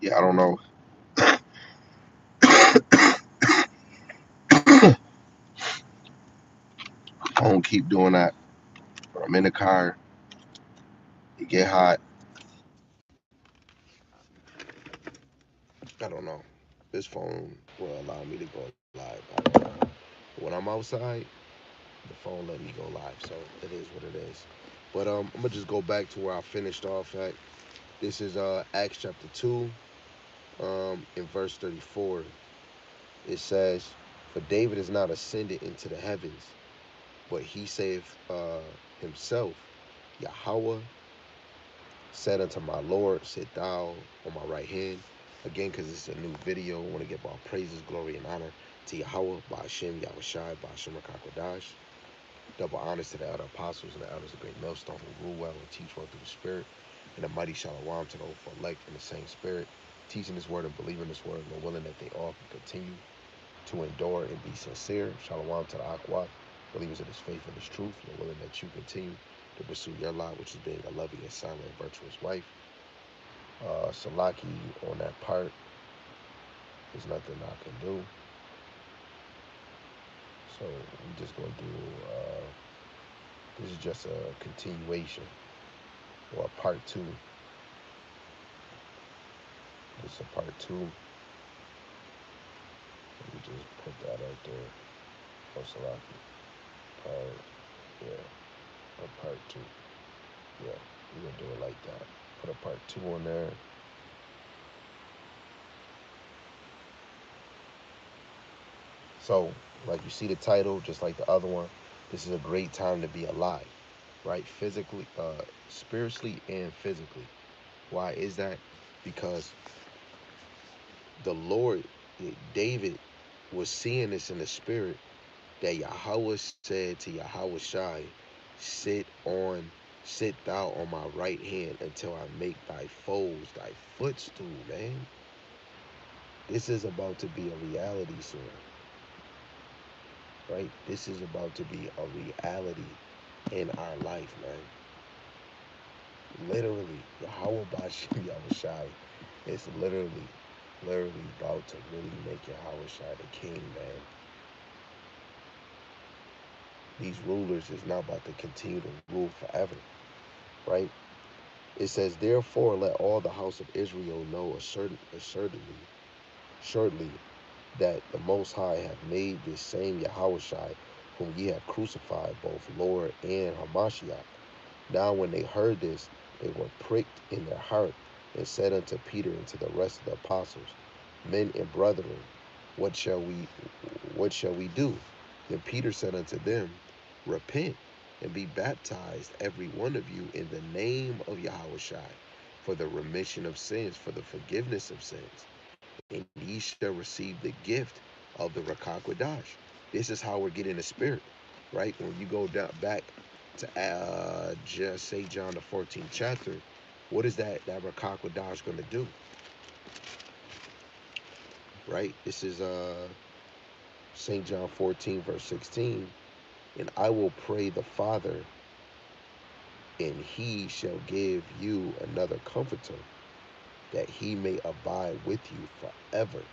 Yeah, I don't know. I don't keep doing that. When I'm in the car, it get hot. I don't know. This phone will allow me to go live. I don't know. When I'm outside, the phone let me go live, so it is what it is. But I'm gonna just go back to where I finished off at. This is Acts chapter 2, in verse 34. It says, "For David is not ascended into the heavens, but he saith himself, Yahweh said unto my Lord, sit thou on my right hand." Again, because it's a new video, I want to give all praises, glory, and honor to Yahweh, Ba'ashem, Yahushai, Ba'ashem Rakakwadash. Double honors to the elder apostles and the elders of Great Millstone who rule well and teach well through the Spirit. And the mighty Shalom to the hopeful elect in the same Spirit, teaching this word and believing this word, and willing that they all can continue to endure and be sincere. Shalom to the Aqua, believers of this faith and this truth, and willing that you continue to pursue your lot, which is being a loving and silent and virtuous wife. Salaki on that part, there's nothing I can do. So we're just gonna do this is just a continuation or a part two. This is a part two. Let me just put that out there. Oh, Salaki. Part, yeah, a part two. Yeah, we're gonna do it like that. Put a part two on there. So, like you see the title, just like the other one, this is a great time to be alive, right? Physically, spiritually, and physically. Why is that? Because the Lord, David, was seeing this in the spirit that Yahweh said to Yahweh Shai, sit thou on my right hand until I make thy foes thy footstool, man. This is about to be a reality soon, right? This is about to be a reality in our life, man. Literally, Yahweh Bashim Yahushai is literally about to really make Yahweh Shai the king, man. These rulers is not about to continue to rule forever, right? It says, therefore, let all the house of Israel know assuredly, that the Most High have made this same Yahushai, whom ye have crucified, both Lord and Hamashiach. Now when they heard this, they were pricked in their heart, and said unto Peter and to the rest of the apostles, Men and brethren, what shall we do? Then Peter said unto them, Repent and be baptized, every one of you, in the name of Yahushai, for the remission of sins, for the forgiveness of sins, and ye shall receive the gift of the Rakakwadash. This is how we're getting the spirit, right? When you go down back to just say John the 14th chapter, what is that Rakakwadash going to do, right? This is St. John 14 verse 16, and I will pray the Father, and he shall give you another comforter, that he may abide with you forever.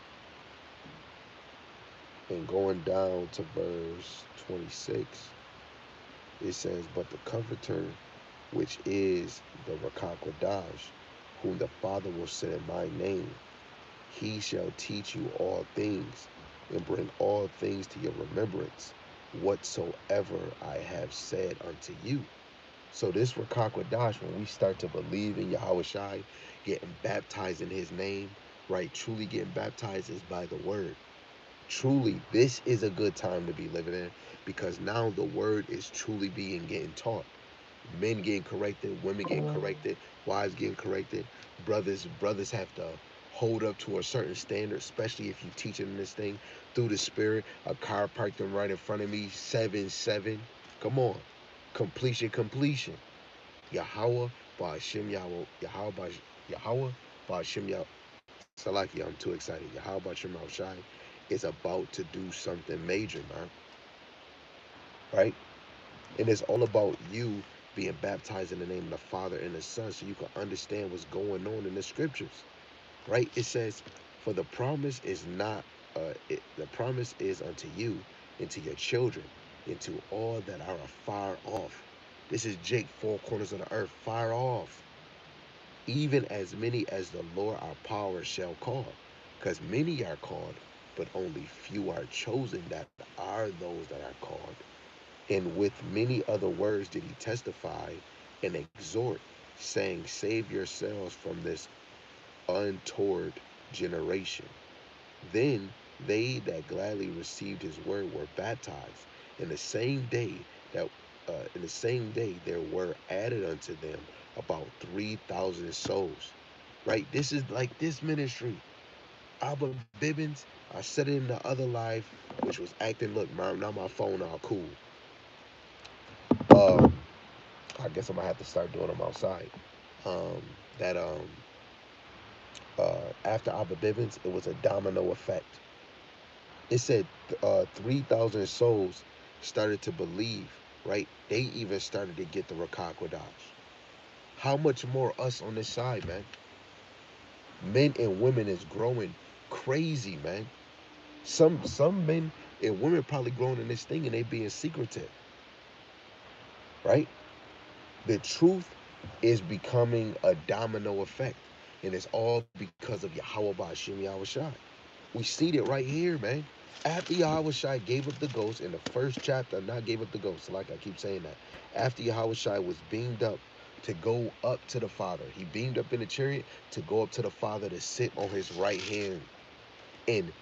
And going down to verse 26, it says, But the comforter, which is the Rakakwadash, whom the Father will send in my name, he shall teach you all things, and bring all things to your remembrance, whatsoever I have said unto you. So this Rakakwadash, when we start to believe in Yahweh Shai, getting baptized in his name, right? Truly getting baptized is by the word. Truly, this is a good time to be living in, because now the word is truly being getting taught. Men getting corrected, women getting corrected, wives getting corrected, brothers have to hold up to a certain standard, especially if you teaching this thing through the spirit. A car parked them right in front of me, 7-7. Come on. Completion. Yahweh, Ba'ashem Yahweh, Yahweh, Ba'ashem Yahweh. Salaki, I'm too excited. Yahweh Ba'ashem Shai is about to do something major, man. Right? And it's all about you being baptized in the name of the Father and the Son, so you can understand what's going on in the scriptures. right? It says, "For the promise is not, the promise is unto you, and to your children, and to all that are afar off." This is Jake, four corners of the earth, far off, even as many as the Lord our power shall call. Because many are called, but only few are chosen that are those that are called. And with many other words did he testify and exhort, saying, "Save yourselves from this untoward generation." Then they that gladly received his word were baptized. In the same day that in the same day there were added unto them about 3,000 souls. Right? This is like this ministry. Abba Bibbins, I said it in the other live, which was acting. Look, now my phone all cool. Um, I guess I'm gonna have to start doing them outside. Um, that After Abba Bibbins, it was a domino effect. It said 3,000 souls started to believe, right? They even started to get the Rakakwadash. How much more us on this side, man? Men and women is growing crazy, man. Some men and women probably growing in this thing and they being secretive, right? The truth is becoming a domino effect, and it's all because of Yahweh Bashim Yahushai. We see it right here, man. After Yahushai gave up the ghost in the first chapter, not gave up the ghost, like I keep saying that. After Yahushai was beamed up to go up to the Father, he beamed up in the chariot to go up to the Father to sit on his right hand. And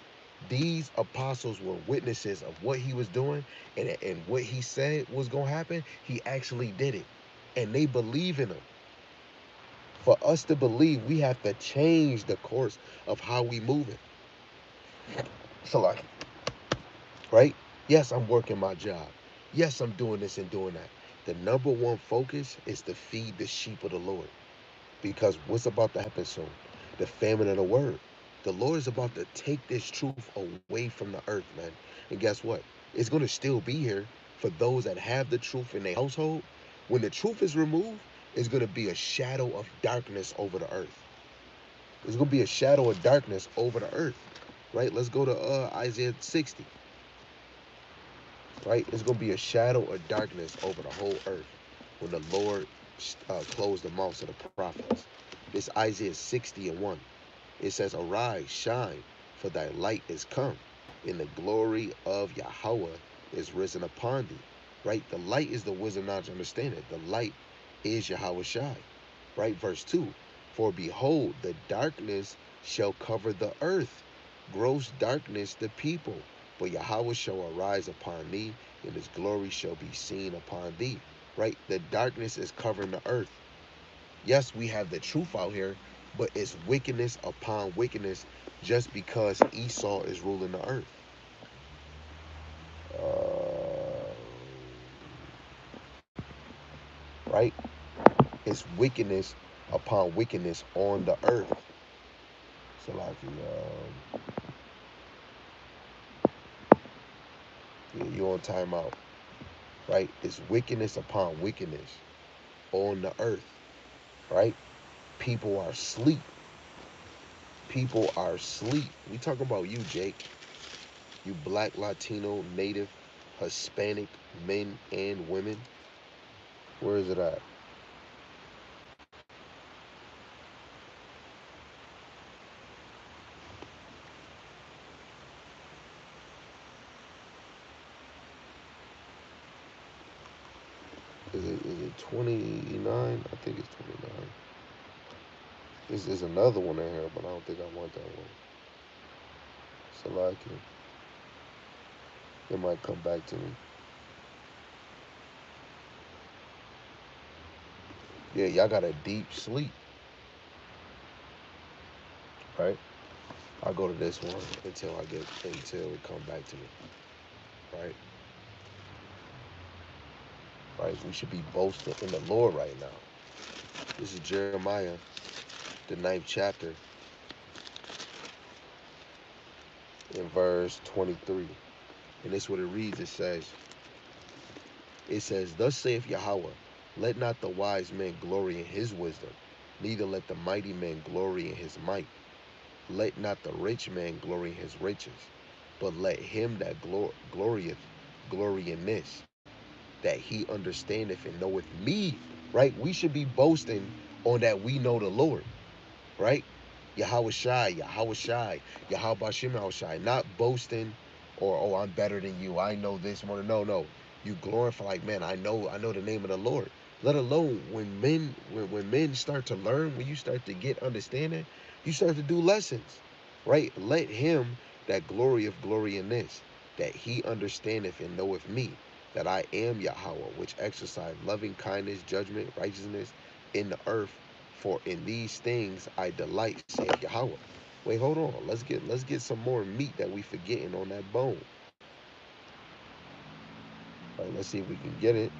these apostles were witnesses of what he was doing, and what he said was going to happen. He actually did it. And they believe in him. For us to believe, we have to change the course of how we move it. So like, right? Yes, I'm working my job. Yes, I'm doing this and doing that. The number one focus is to feed the sheep of the Lord. Because what's about to happen soon? The famine of the word. The Lord is about to take this truth away from the earth, man. And guess what? It's going to still be here for those that have the truth in their household. When the truth is removed, it's going to be a shadow of darkness over the earth. There's going to be a shadow of darkness over the earth, right? Let's go to Isaiah 60, right? It's going to be a shadow of darkness over the whole earth when the Lord closed the mouths of the prophets. This Isaiah 60 and 1. It says, "Arise, shine, for thy light is come, and the glory of Yahweh is risen upon thee." Right? The light is the wisdom, knowledge, understanding. The light is Yahweh Shai. Right? Verse 2. "For behold, the darkness shall cover the earth, gross darkness the people. But Yahweh shall arise upon thee, and his glory shall be seen upon thee." Right? The darkness is covering the earth. Yes, we have the truth out here, but it's wickedness upon wickedness just because Esau is ruling the earth. Right? It's wickedness upon wickedness on the earth. So like, yeah, you on timeout. Right? It's wickedness upon wickedness on the earth. Right? People are asleep. People are asleep. We talking about you, Jake. You black, Latino, native, Hispanic men and women. Where is it at? Is it 29? I think it's 29. There's another one in here, but I don't think I want that one. Salaki. It might come back to me. Yeah, y'all got a deep sleep, right? I'll go to this one until it come back to me. Right? Right? We should be boasting in the Lord right now. This is Jeremiah, the 9th chapter, in verse 23. And this is what it reads. It says, "Thus saith Yahweh, let not the wise man glory in his wisdom, neither let the mighty man glory in his might. let not the rich man glory in his riches, but let him that glorieth glory in this, that he understandeth and knoweth me. Right? We should be boasting on that we know the Lord. Right? Yahweh Shai, Yahweh Shai, Yahweh Shem Yahweh Shai. Not boasting or, oh, I'm better than you. I know this more. No, no. You glorify like, man, I know the name of the Lord. Let alone when men start to learn, when you start to get understanding, you start to do lessons. Right? Let him that glorieth glory in this, that he understandeth and knoweth me, that I am Yahweh, which exercise loving kindness, judgment, righteousness in the earth, for in these things I delight, saith Yahweh. Wait, hold on. Let's get some more meat that we forgetting on that bone. All right, let's see if we can get it.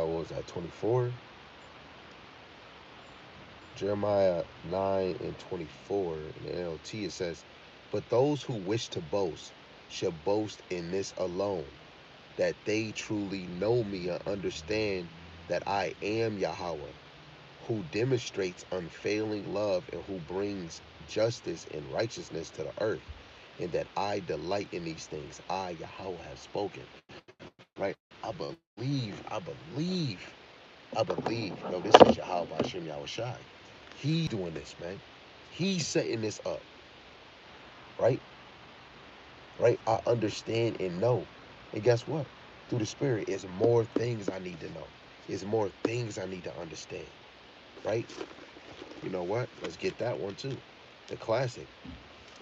What was that? 24. Jeremiah 9 and 24 in the NLT, it says, "But those who wish to boast shall boast in this alone, that they truly know me and understand that I am Yahweh, who demonstrates unfailing love and who brings justice and righteousness to the earth, and that I delight in these things. I, Yahweh, have spoken." Right? I believe, I believe, I believe. Yo, this is Yahweh Hashem Yahweh Shai. He's doing this, man. He's setting this up, right? Right? I understand and know. And guess what? Through the Spirit, is more things I need to know. There's more things I need to understand, right? You know what? Let's get that one too. The classic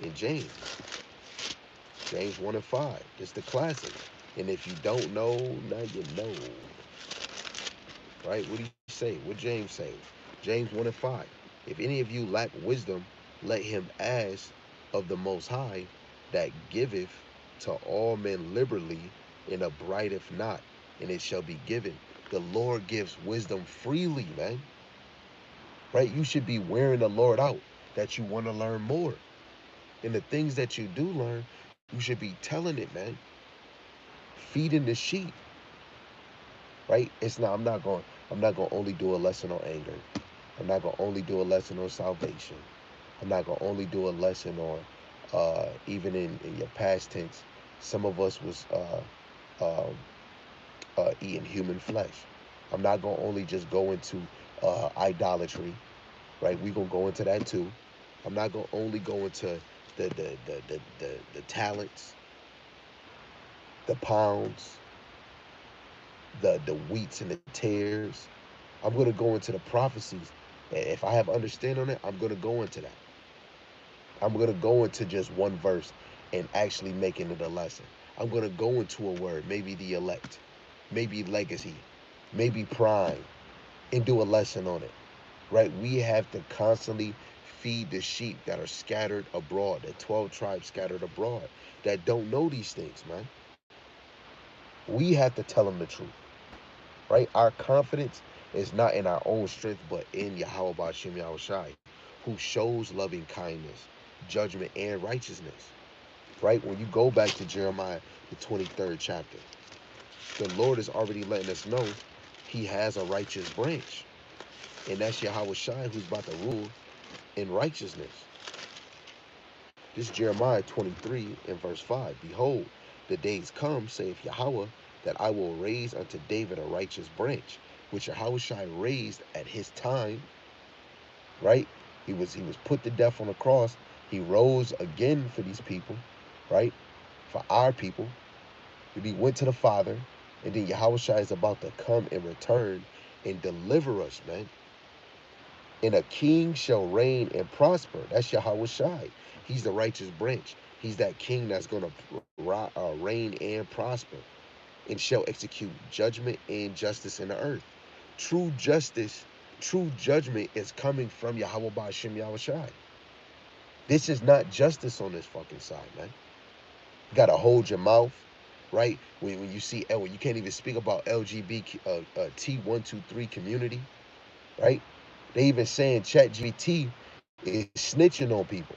in James. James 1 and 5. It's the classic. And if you don't know, now you know. Right? What do you say? What James say? James 1 and 5. If any of you lack wisdom, let him ask of the Most High, that giveth to all men liberally, and upbraideth not, and it shall be given. The Lord gives wisdom freely, man. Right? You should be wearing the Lord out, that you want to learn more. And the things that you do learn, you should be telling it, man. Feeding the sheep. Right? I'm not going to only do a lesson on anger. I'm not going to only do a lesson on salvation. I'm not going to only do a lesson on, even in your past tense, some of us was eating human flesh. I'm not going to only just go into idolatry, right? We're going to go into that too. I'm not going to only go into the talents, the pounds, the wheats and the tares. I'm going to go into the prophecies. If I have understanding on it, I'm going to go into that. I'm going to go into just one verse and actually making it a lesson. I'm going to go into a word, maybe the elect, maybe legacy, maybe prime, and do a lesson on it, right? We have to constantly feed the sheep that are scattered abroad, the 12 tribes scattered abroad that don't know these things, man. We have to tell them the truth, right? Our confidence is not in our own strength, but in Yahweh Ba'ashem Yahweh Shai, who shows loving kindness, judgment, and righteousness, right? When you go back to Jeremiah, the 23rd chapter, the Lord is already letting us know he has a righteous branch. And that's Yahweh Shai, who's about to rule in righteousness. This is Jeremiah 23 and verse 5. Behold, the days come, saith Yahweh, that I will raise unto David a righteous branch, which Yahweh Shai raised at his time, right? He was put to death on the cross. He rose again for these people, right? For our people. And he went to the Father, and then Yahweh Shai is about to come and return and deliver us, man. And a king shall reign and prosper. That's Yahweh Shai. He's the righteous branch. He's that king that's going to reign and prosper and shall execute judgment and justice in the earth. True justice, true judgment is coming from Yahweh Ba'ashem Yahweh Shai. This is not justice on this fucking side, man. You got to hold your mouth, right? When you see, when you can't even speak about LGBT T123 community, right? They even saying ChatGPT is snitching on people.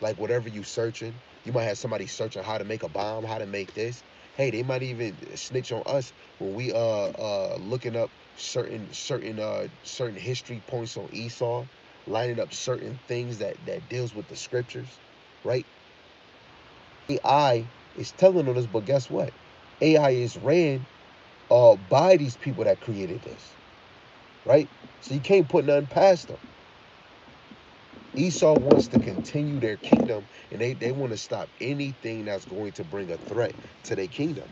Like whatever you searching, you might have somebody searching how to make a bomb, how to make this. Hey, they might even snitch on us when we looking up certain history points on Esau, lining up certain things that deals with the scriptures, right? AI is telling on us, but guess what? AI is ran by these people that created this, right? So you can't put nothing past them. Esau wants to continue their kingdom, and they want to stop anything that's going to bring a threat to their kingdom.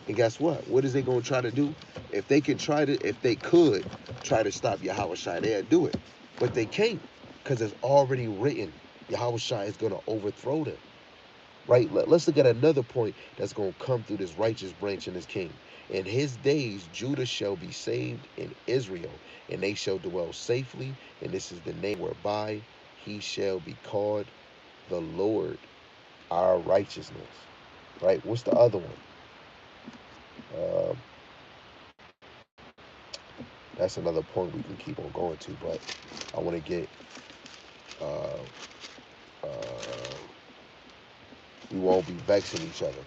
And guess what? What is they going to try to do? If they could try to stop Yahweh Shai, they'd do it. But they can't, because it's already written. Yahweh Shai is going to overthrow them. Right? Let's look at another point that's going to come through this righteous branch in this king. In his days, Judah shall be saved in Israel, and they shall dwell safely. And this is the name whereby he shall be called the Lord, our righteousness. Right? What's the other one? That's another point we can keep on going to, but I want to get uh, uh, we won't be vexing each other.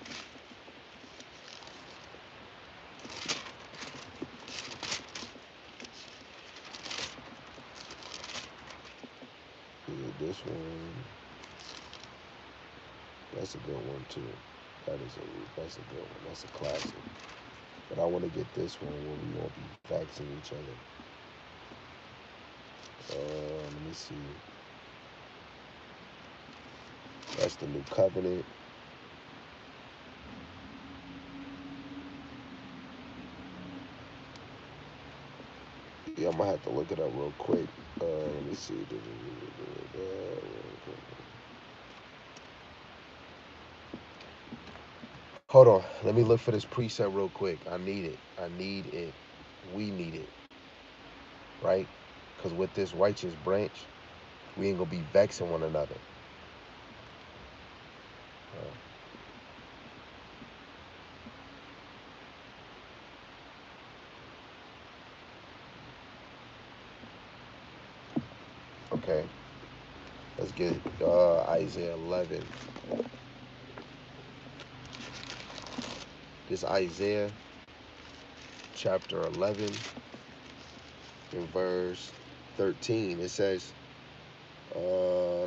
Yeah, this one, that's a good one too. That's a good one. That's a classic. But I want to get this one where we won't be vexing each other. Let me see. That's the new covenant. Yeah, I'm gonna have to look it up real quick. Let me see. Hold on. Let me look for this preset real quick. I need it. I need it. We need it. Right? Because with this righteous branch, we ain't gonna be vexing one another. Okay. Let's get Isaiah 11. This Isaiah chapter 11 in verse 13. It says,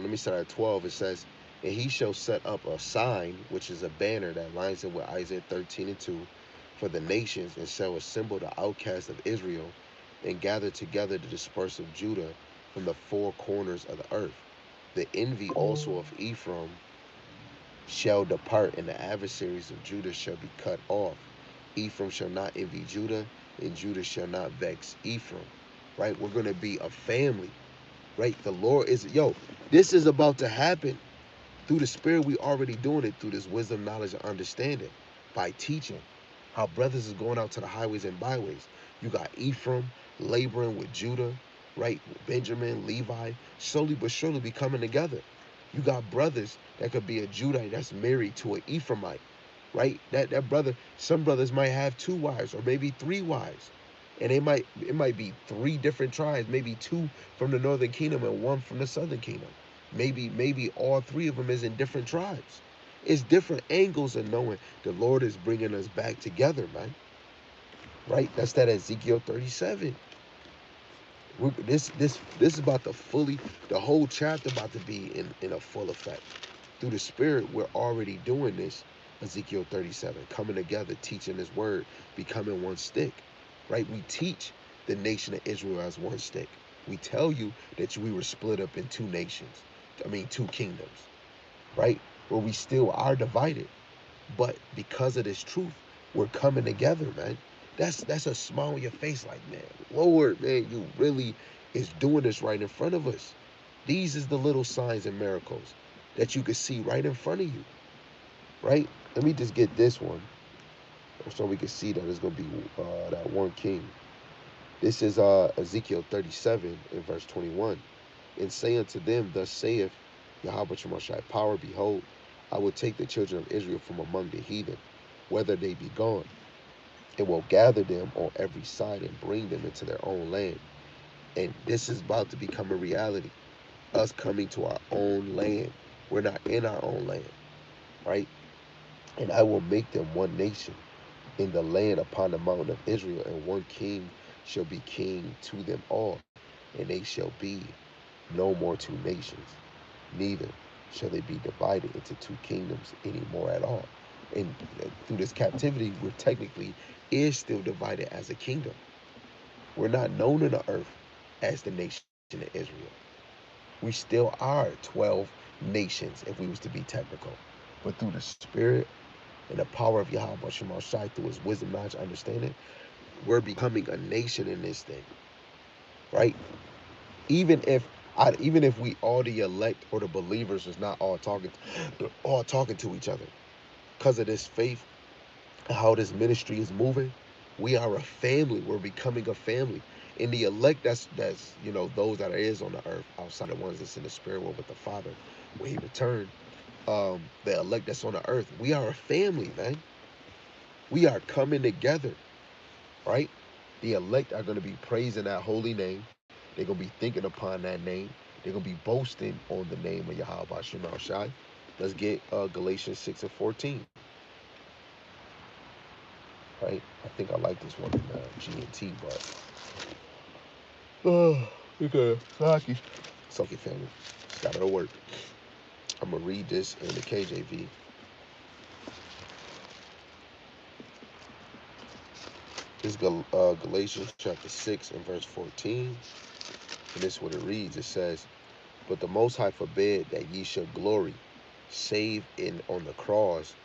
let me start at 12. It says, and he shall set up a sign, which is a banner that lines up with Isaiah 13 and 2, for the nations, and shall assemble the outcasts of Israel, and gather together the dispersed of Judah from the four corners of the earth. The envy also of Ephraim shall depart, and the adversaries of Judah shall be cut off. Ephraim shall not envy Judah, and Judah shall not vex Ephraim. Right? We're going to be a family. Right? The Lord is, this is about to happen. Through the Spirit, we already doing it through this wisdom, knowledge, and understanding by teaching how brothers is going out to the highways and byways. You got Ephraim laboring with Judah, right? Benjamin, Levi, slowly but surely be coming together. You got brothers that could be a Judite that's married to an Ephraimite, right? That brother, some brothers might have 2 wives or maybe 3 wives. And it might be 3 different tribes, maybe 2 from the northern kingdom and 1 from the southern kingdom. Maybe all 3 of them is in different tribes. It's different angles of knowing the Lord is bringing us back together, man. Right? That's that Ezekiel 37. This is about to the whole chapter about to be in a full effect. Through the Spirit, we're already doing this. Ezekiel 37, coming together, teaching His word, becoming one stick. Right? We teach the nation of Israel as one stick. We tell you that we were split up in 2 nations. 2 kingdoms. Right? Where we still are divided. But because of this truth, we're coming together, man. That's a smile on your face, like, man, Lord, man, you really is doing this right in front of us. These is the little signs and miracles that you can see right in front of you, right? Let me just get this one so we can see that it's going to be that one king. This is Ezekiel 37 in verse 21. And say unto them, thus saith Yahweh Shemashai, power, behold, I will take the children of Israel from among the heathen, whether they be gone, and will gather them on every side and bring them into their own land. And this is about to become a reality. Us coming to our own land. We're not in our own land, right? And I will make them one nation in the land upon the mountain of Israel, and one king shall be king to them all, and they shall be no more two nations, neither shall they be divided into two kingdoms anymore at all. And through this captivity, we're technically is still divided as a kingdom. We're not known in the earth as the nation of Israel. We still are 12 nations if we was to be technical. But through the spirit and the power of Yahweh Shema Shai, through his wisdom, knowledge, understanding, we're becoming a nation in this thing, right? Even if even if we all the elect or the believers is not all talking to each other because of this faith, how this ministry is moving, we are a family. We're becoming a family. In the elect, that's those that is on the earth outside of the ones that's in the spirit world with the Father when He returned. The elect that's on the earth, we are a family, man. We are coming together, right? The elect are going to be praising that holy name. They're going to be thinking upon that name. They're going to be boasting on the name of Yahweh Shema Shai. Let's get Galatians 6 and 14. Right? I think I like this one in G&T, but okay, Saki. Saki family. It's got to work. I'm going to read this in the KJV. This is Galatians chapter 6 and verse 14. And this is what it reads. It says, "But the Most High forbid that ye should glory, save in on the cross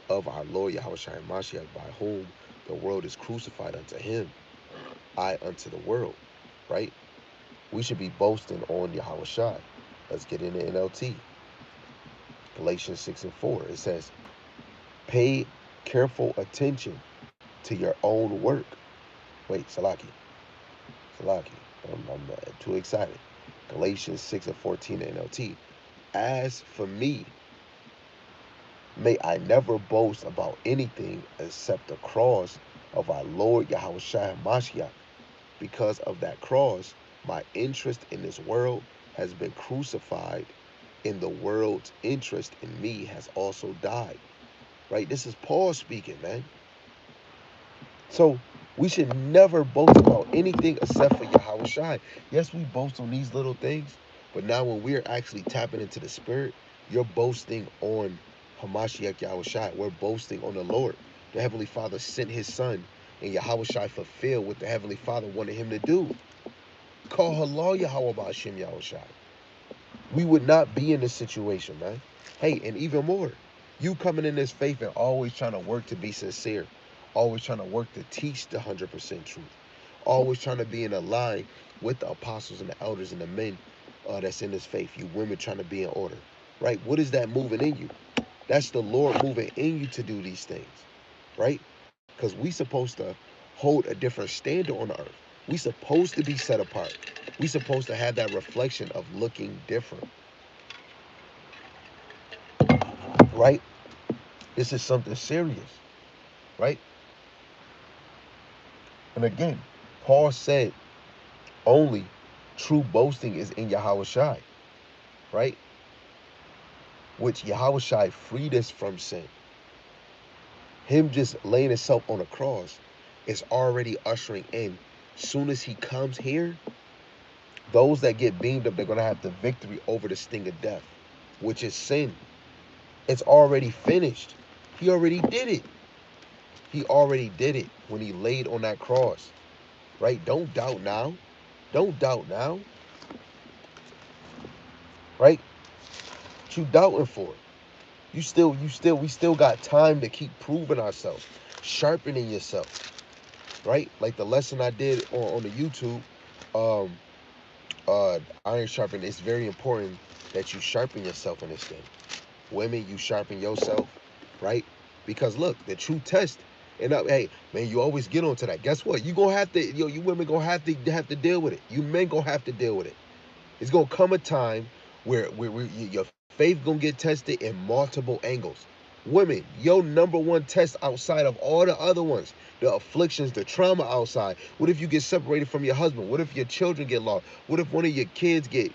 of our Lord Yahushua Mashiach, by whom the world is crucified unto him, I unto the world." Right? We should be boasting on Yahushua. Let's get into NLT. Galatians 6 and 4. It says, "Pay careful attention to your own work." Wait, Salaki. I'm too excited. Galatians 6 and 14 NLT. "As for me, may I never boast about anything except the cross of our Lord Yahushua Mashiach. Because of that cross, my interest in this world has been crucified, and the world's interest in me has also died." Right? This is Paul speaking, man. So we should never boast about anything except for Yahushua. Yes, we boast on these little things, but now when we're actually tapping into the spirit, you're boasting on Hamashiach Yahushua. We're boasting on the Lord. The Heavenly Father sent his son, and Yahushua fulfilled what the Heavenly Father wanted him to do. Call halal Yahweh Ba'ashem Yahushua. We would not be in this situation, man. Hey, and even more, you coming in this faith and always trying to work to be sincere, always trying to work to teach the 100% truth, always trying to be in a line with the apostles and the elders and the men that's in this faith. You women trying to be in order, right? What is that moving in you? That's the Lord moving in you to do these things, right? Because we supposed to hold a different standard on the earth. We supposed to be set apart. We supposed to have that reflection of looking different, right? This is something serious, right? And again, Paul said only true boasting is in Yahushua, right? Which Yahushua freed us from sin. Him just laying himself on the cross is already ushering in. Soon as he comes here, those that get beamed up, they're going to have the victory over the sting of death, which is sin. It's already finished. He already did it. He already did it when he laid on that cross, right? Don't doubt now. Don't doubt now, right? What you doubting for? We still got time to keep proving ourselves, sharpening yourself, right? Like the lesson I did on the YouTube, iron sharpen. It's very important that you sharpen yourself in this thing. Women, you sharpen yourself, right? Because look, the true test. And hey, man, you always get onto that. Guess what? You gonna have to, you women gonna have to deal with it. You men gonna have to deal with it. It's gonna come a time where your faith gonna get tested in multiple angles. Women, your number one test outside of all the other ones, the afflictions, the trauma outside. What if you get separated from your husband? What if your children get lost? What if one of your kids get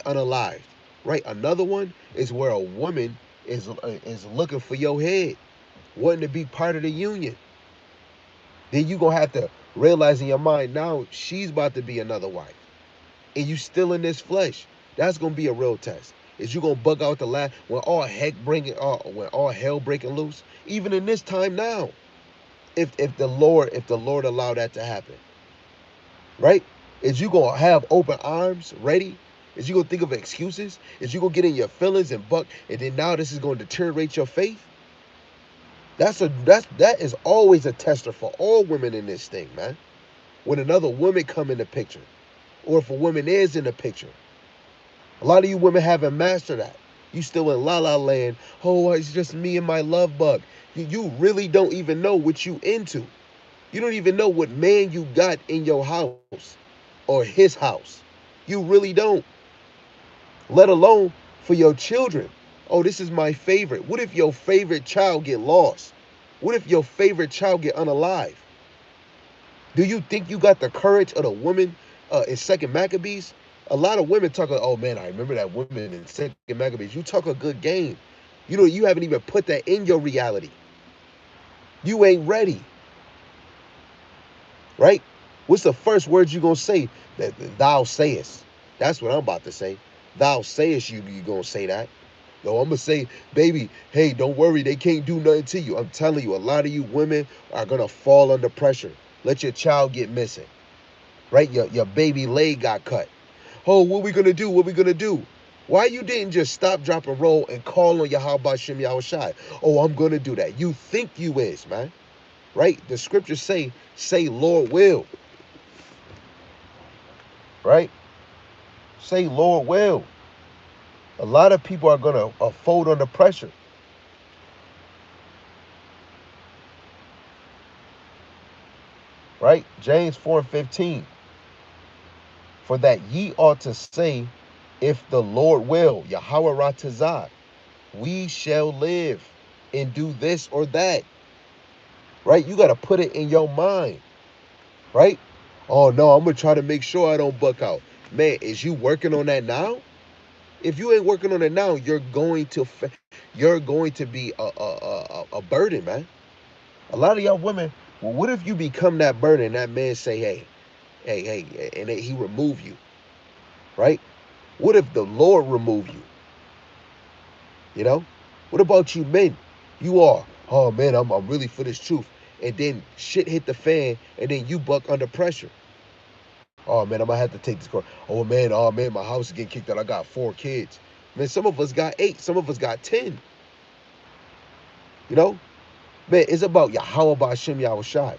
unalived? Right? Another one is where a woman is looking for your head, wanting to be part of the union. Then you gonna have to realize in your mind now she's about to be another wife, and you still in this flesh. That's gonna be a real test. Is you gonna bug out the last when all hell breaking loose? Even in this time now, if the Lord allow that to happen, right? Is you gonna have open arms ready? Is you gonna think of excuses? Is you gonna get in your feelings and buck, and then now this is gonna deteriorate your faith? That is always a tester for all women in this thing, man. When another woman come in the picture, or if a woman is in the picture, a lot of you women haven't mastered that. You still in la la land. Oh, it's just me and my love bug. You really don't even know what you into. You don't even know what man you got in your house or his house. You really don't. Let alone for your children. Oh, this is my favorite. What if your favorite child get lost? What if your favorite child get unalive? Do you think you got the courage of the woman in Second Maccabees? A lot of women talk, oh man, I remember that woman in Second Maccabees. You talk a good game. You haven't even put that in your reality. You ain't ready, right? What's the first words you gonna say? That thou sayest. That's what I'm about to say. Thou sayest you gonna say that. No, I'm gonna say, baby, hey, don't worry, they can't do nothing to you. I'm telling you, a lot of you women are gonna fall under pressure. Let your child get missing, right? Your baby leg got cut. Oh, what we gonna do? What we gonna do? Why you didn't just stop, drop, and roll and call on Yahweh Shem Yahushai? Oh, I'm gonna do that. You think you is, man, right? The scriptures say, Lord will, right? Say, Lord will. A lot of people are gonna fold under pressure. Right? James 4:15. For that ye ought to say, if the Lord will, Yahweh Ratazah, we shall live and do this or that. Right? You got to put it in your mind. Right? Oh no, I'm gonna try to make sure I don't buck out. Man, is you working on that now? If you ain't working on it now, you're going to be a burden, man. A lot of y'all women. Well, what if you become that burden? And that man say, hey, and he remove you, right? What if the Lord remove you? You know? What about you men? You are, oh man, I'm really for this truth. And then shit hit the fan, and then you buck under pressure. Oh man, I'm gonna have to take this car. Oh man, my house is getting kicked out. I got 4 kids. Man, some of us got 8, some of us got 10. You know? Man, it's about Yahweh Ba'Shem Yahushai.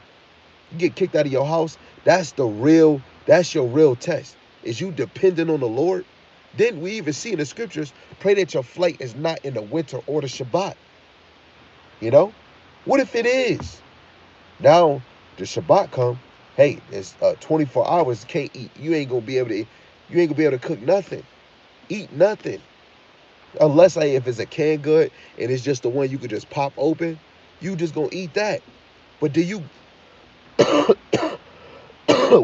You get kicked out of your house, that's your real test. Is you dependent on the Lord? Then we even see in the scriptures, pray that your flight is not in the winter or the Shabbat. You know? What if it is? Now the Shabbat come, hey, it's 24 hours, can't eat. You ain't gonna be able to cook nothing. Eat nothing. Unless if it's a canned good and it's just the one you could just pop open, you just gonna eat that. But do you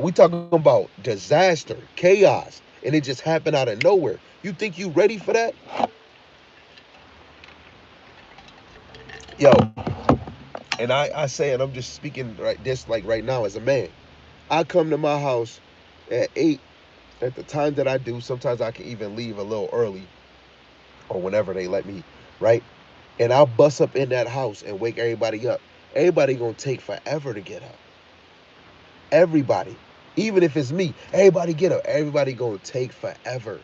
we talking about disaster, chaos, and it just happened out of nowhere. You think you ready for that? Yo, and I say, and I'm just speaking right now as a man. I come to my house at 8, at the time that I do. Sometimes I can even leave a little early or whenever they let me, right? And I'll bust up in that house and wake everybody up. Everybody gonna take forever to get up. Everybody. Even if it's me, everybody get up. Everybody gonna take forever.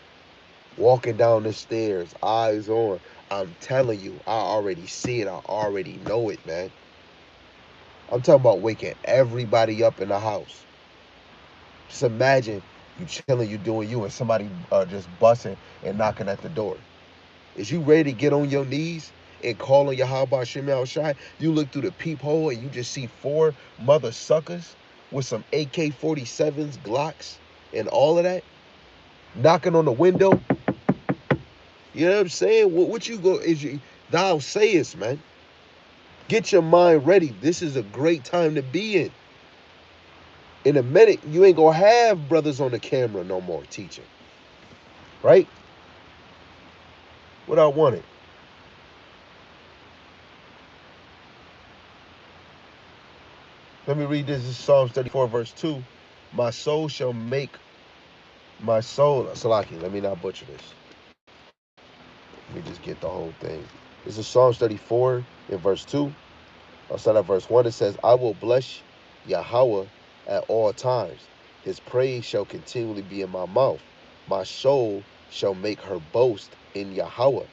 Walking down the stairs, eyes on. I'm telling you, I already see it. I already know it, man. I'm talking about waking everybody up in the house. Just imagine you chilling, you doing you, and somebody just busting and knocking at the door. Is you ready to get on your knees and call on Yahweh Shemel Shai? You look through the peephole and you just see 4 mother suckers with some AK-47s, Glocks, and all of that knocking on the window. You know what I'm saying? What you go is you thou sayest, man. Get your mind ready. This is a great time to be in. In a minute, you ain't gonna have brothers on the camera no more teaching. Right? What I wanted. Let me read this. This is Psalms 34, verse 2. My soul shall make my soul. Salaki, let me not butcher this. Let me just get the whole thing. This is Psalms 34 in verse 2. I'll start at verse 1. It says, I will bless Yahweh at all times. His praise shall continually be in my mouth. My soul shall make her boast in Yahweh.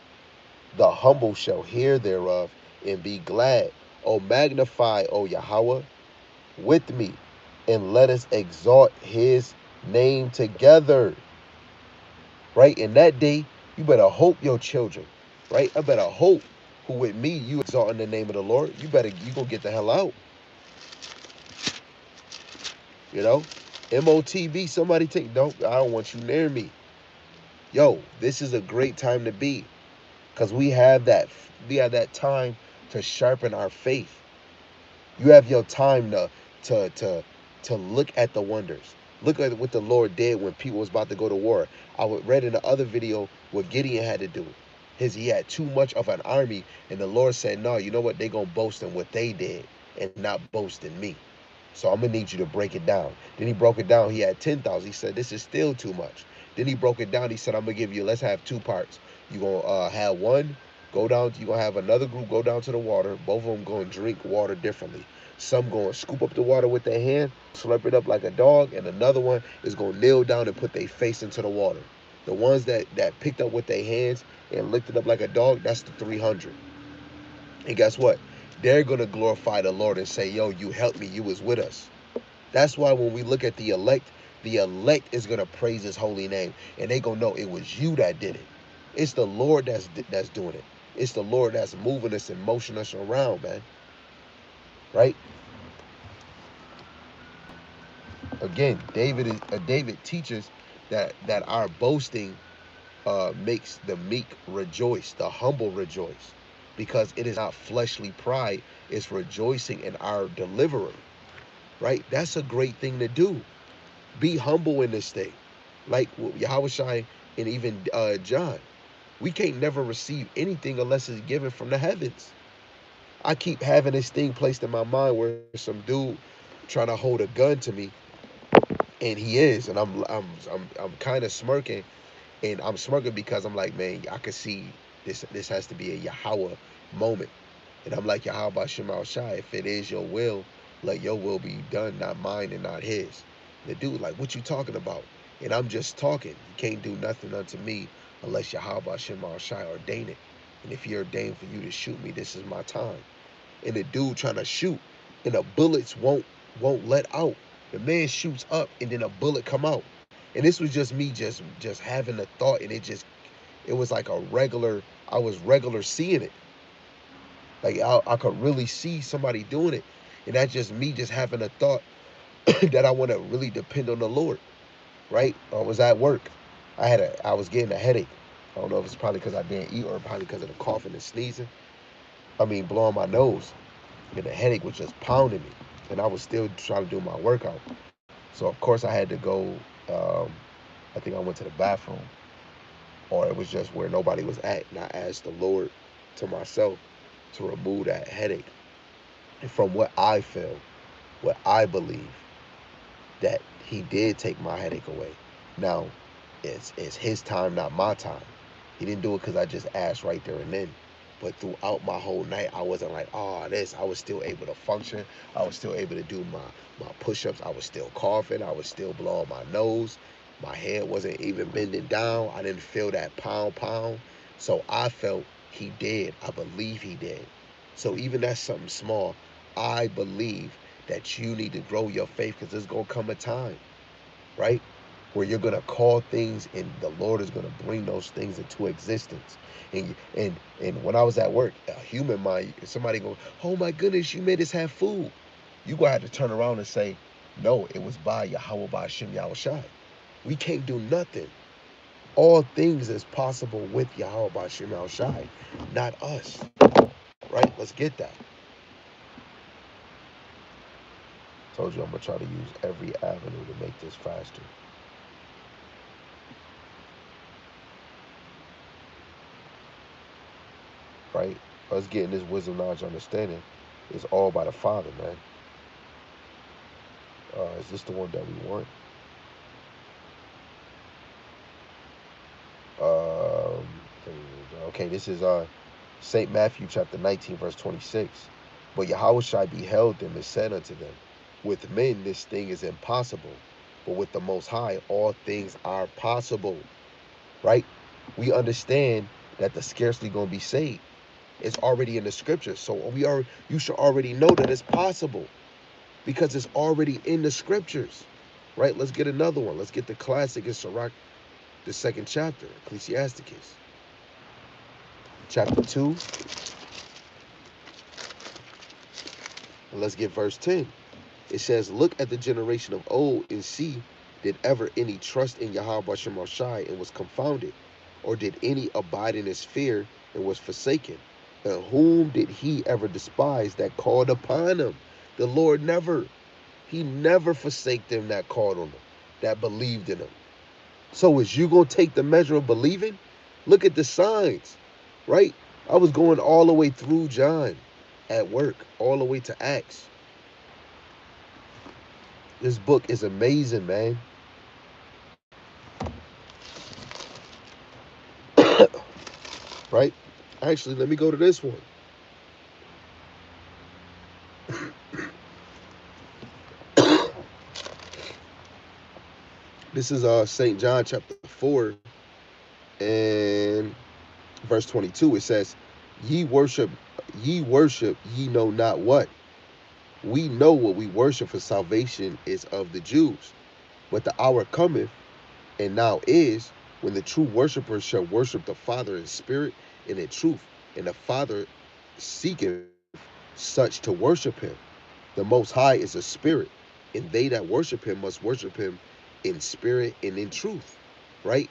The humble shall hear thereof and be glad. O magnify, O Yahweh, with me, and let us exalt his name together. Right? In that day, you better hope your children, right? I better hope who with me, you exalting the name of the Lord. You gonna get the hell out. You know? MOTV, somebody take, I don't want you near me. Yo, this is a great time to be. Because we have that time to sharpen our faith. You have your time to look at the wonders. Look at what the Lord did when people was about to go to war. I read in the other video what Gideon had to do. He had too much of an army, and the Lord said, no, you know what? They gonna boast in what they did and not boast in me. So I'm gonna need you to break it down. Then he broke it down. He had 10,000. He said, this is still too much. Then he broke it down. He said, I'm gonna give you, let's have two parts. You gonna have one go down. You gonna have another group go down to the water. Both of them gonna drink water differently. Some gonna scoop up the water with their hand, slurp it up like a dog, and another one is gonna kneel down and put their face into the water. The ones that picked up with their hands and licked it up like a dog, that's the 300. And guess what? They're going to glorify the Lord and say, yo, you helped me. You was with us. That's why when we look at the elect is going to praise his holy name. And they going to know it was you that did it. It's the Lord that's doing it. It's the Lord that's moving us and motioning us around, man. Right? Again, David teaches that our boasting makes the meek rejoice, the humble rejoice, because it is not fleshly pride, it's rejoicing in our deliverer, right? That's a great thing to do. Be humble in this thing. Like Yahushua and even John, we can't never receive anything unless it's given from the heavens. I keep having this thing placed in my mind where some dude trying to hold a gun to me, and he is, and I'm kind of smirking. And I'm smirking because I'm like, man, I can see this has to be a Yahweh moment. And I'm like, Yahweh Shemal Shai, if it is your will, let your will be done, not mine and not his. The dude like, what you talking about? And I'm just talking. You can't do nothing unto me unless Yahweh Shemal Shai ordain it. And if he ordained for you to shoot me, this is my time. And the dude trying to shoot, and the bullets won't let out. The man shoots up, and then a bullet come out. And this was just me just having a thought, and it was like a regular. I was regular seeing it. Like I could really see somebody doing it, and that's just me just having a thought that I want to really depend on the Lord. Right? I was at work. I was getting a headache. I don't know if it's probably because I didn't eat or probably because of the coughing and sneezing. I mean, blowing my nose, and the headache was just pounding me, and I was still trying to do my workout. So of course I had to go. I think I went to the bathroom, or it was just where nobody was at, and I asked the Lord to myself to remove that headache. And from what I feel, what I believe, that he did take my headache away. Now, it's his time, not my time. He didn't do it because I just asked right there and then. But throughout my whole night, I wasn't like, oh, this. I was still able to function. I was still able to do my push-ups. I was still coughing. I was still blowing my nose. My head wasn't even bending down. I didn't feel that pound. So I felt he did. I believe he did. So even that's something small. I believe that you need to grow your faith because there's going to come a time, right? Where you're going to call things and the Lord is going to bring those things into existence. And when I was at work, a human mind, somebody go, oh my goodness, you made us have food. You going to have to turn around and say, no, it was by Yahweh by Hashem Yahushai. We can't do nothing. All things is possible with Yahweh by Hashem Yahushai, not us, right? Let's get that. Told you I'm going to try to use every avenue to make this faster. Right? Us getting this wisdom, knowledge, understanding is all by the Father, man. Is this the one that we want? Um, okay, this is St. Matthew chapter 19, verse 26. But Yahushua beheld them and said unto them, with men this thing is impossible, but with the Most High all things are possible. Right? We understand that the scarcely gonna be saved. It's already in the scriptures, so you should already know that it's possible because it's already in the scriptures. Right? Let's get another one. Let's get the classic in Sirach, the second chapter, Ecclesiasticus, chapter 2, and let's get verse 10. It says, look at the generation of old and see, did ever any trust in Yahweh Shem Shai and was confounded? Or did any abide in his fear and was forsaken? And whom did he ever despise that called upon him? The Lord never. He never forsake them that called on him, that believed in him. So is you going to take the measure of believing? Look at the signs, right? I was going all the way through John at work, all the way to Acts. This book is amazing, man. Right? Actually, let me go to this one. This is St. John chapter 4 and verse 22. It says, ye worship, ye know not what. We know what we worship, for salvation is of the Jews. But the hour cometh, and now is, when the true worshipers shall worship the Father in spirit and in truth. And the Father seeketh such to worship him. The Most High is a spirit, and they that worship him must worship him in spirit and in truth, right?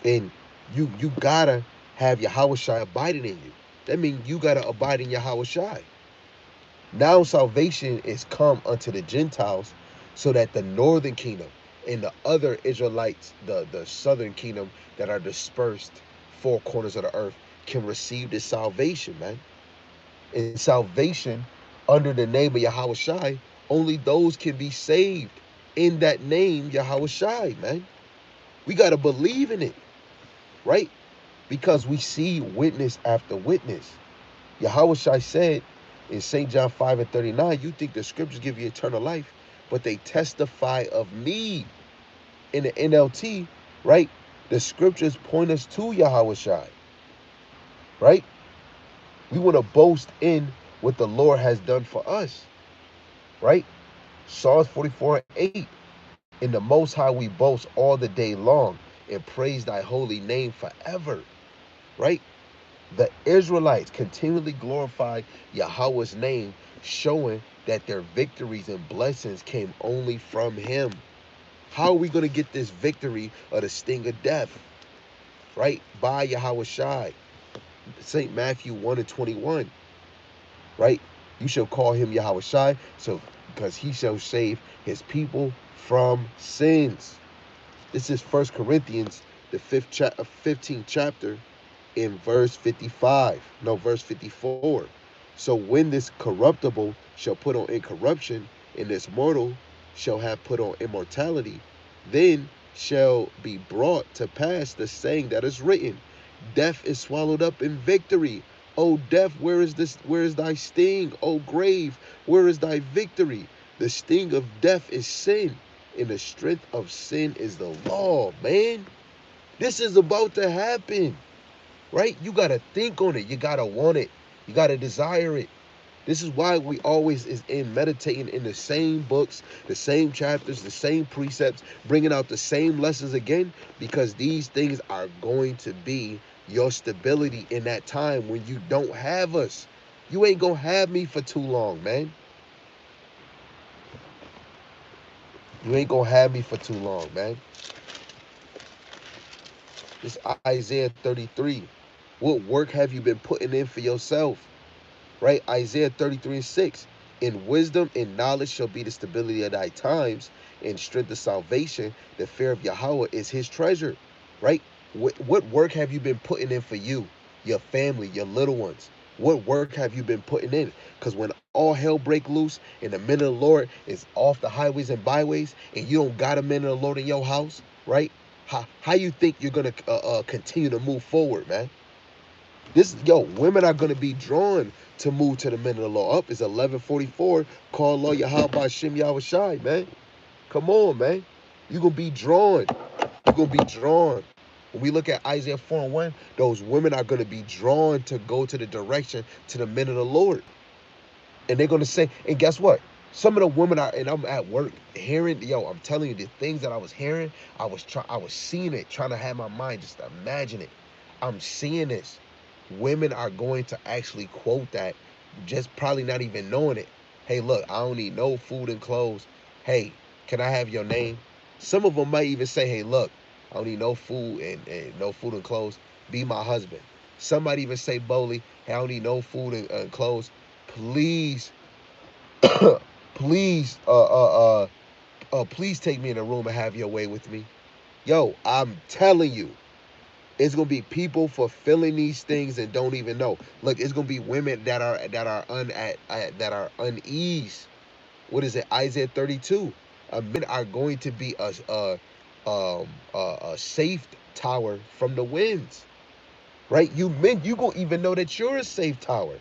And you gotta have Yahushua abiding in you. That means you gotta abide in Yahushua. Now salvation is come unto the Gentiles, so that the northern kingdom and the other Israelites, the southern kingdom that are dispersed four corners of the earth, can receive this salvation, man. And salvation under the name of Yahushua, only those can be saved in that name, Yahushua, man. We got to believe in it, right? Because we see witness after witness. Yahushua said in St. John 5 and 39, you think the scriptures give you eternal life, but they testify of me. In the NLT, right? The scriptures point us to Yahushua, right? We want to boast in what the Lord has done for us, right? Psalms 44:8. In the Most High we boast all the day long and praise thy holy name forever, right? The Israelites continually glorified Yahweh's name, showing that their victories and blessings came only from him. How are we going to get this victory of the sting of death? Right? By Yahushua. St. Matthew 1 and 21. Right? You shall call him Yahushua, so because he shall save his people from sins. This is 1 Corinthians, the 15th chapter, in verse 55. No, verse 54. So when this corruptible shall put on incorruption, and this mortal shall have put on immortality, then shall be brought to pass the saying that is written, death is swallowed up in victory. O death, where is this? Where is thy sting? O grave, where is thy victory? The sting of death is sin, and the strength of sin is the law, man. This is about to happen, right? You got to think on it. You got to want it. You got to desire it. This is why we always is in meditating in the same books, the same chapters, the same precepts, bringing out the same lessons again, because these things are going to be your stability in that time when you don't have us. You ain't going to have me for too long, man. You ain't going to have me for too long, man. This Isaiah 33. What work have you been putting in for yourself? Right? Isaiah 33 and 6. In wisdom and knowledge shall be the stability of thy times, and strength of salvation. The fear of Yahweh is his treasure. Right? What work have you been putting in for you, your family, your little ones? What work have you been putting in? Because when all hell break loose and the men of the Lord is off the highways and byways and you don't got a men of the Lord in your house, right? How you think you're going to continue to move forward, man? Women are going to be drawn to move to the men of the Lord. Up is 11:44. Call law Yahweh Shem Yahushai, man. Come on, man. You're going to be drawn. You're going to be drawn. When we look at Isaiah 4:1, those women are going to be drawn to go to the direction to the men of the Lord. And they're going to say, and guess what? Some of the women are, and I'm at work hearing, I'm telling you, the things that I was hearing, I was seeing it, trying to have my mind just imagine it. I'm seeing this. Women are going to actually quote that, just probably not even knowing it. Hey, look, I don't need no food and clothes. Hey, can I have your name? Some of them might even say, hey, look, I don't need no food and no food and clothes. Be my husband. Some might even say boldly, hey, I don't need no food and clothes. Please, please, please take me in a room and have your way with me. Yo, I'm telling you, it's gonna be people fulfilling these things and don't even know. Look, it's gonna be women that are unease. What is it? Isaiah 32. Men are going to be a safe tower from the winds, right? You gonna even know that you're a safe tower,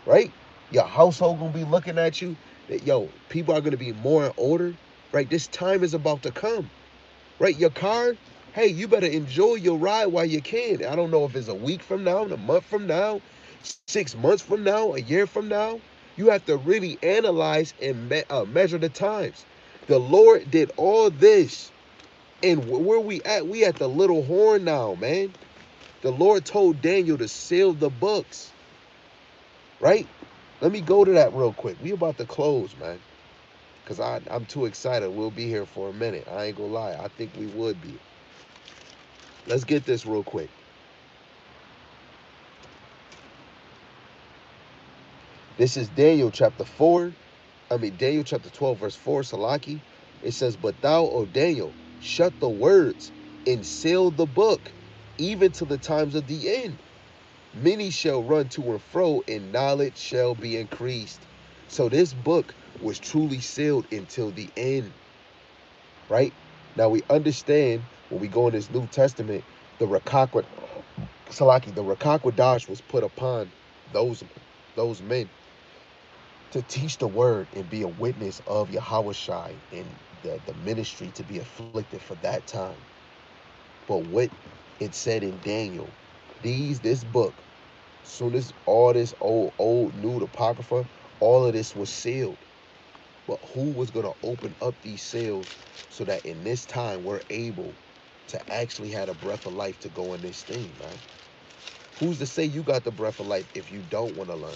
right? Your household gonna be looking at you. That people are gonna be more in order, right? This time is about to come, right? Your car, hey, you better enjoy your ride while you can. I don't know if it's a week from now, a month from now, 6 months from now, a year from now. You have to really analyze and measure the times. The Lord did all this, and where we at? We at the little horn now, man. The Lord told Daniel to seal the books, right? Let me go to that real quick. We about to close, man. Because I'm too excited. We'll be here for a minute. I ain't gonna lie. I think we would be. Let's get this real quick. This is Daniel chapter 12, verse 4, Salaki. It says, but thou, O Daniel, shut the words and seal the book, even to the times of the end. Many shall run to and fro, and knowledge shall be increased. So this book was truly sealed until the end, right? Now we understand when we go in this New Testament, the Ruach HaKodesh was put upon those men to teach the word and be a witness of Yahushai and the ministry to be afflicted for that time. But what it said in Daniel, this book, soon as all this old, new Apocrypha, all of this was sealed. But who was going to open up these seals so that in this time we're able to actually have a breath of life to go in this thing, man? Who's to say you got the breath of life if you don't want to learn,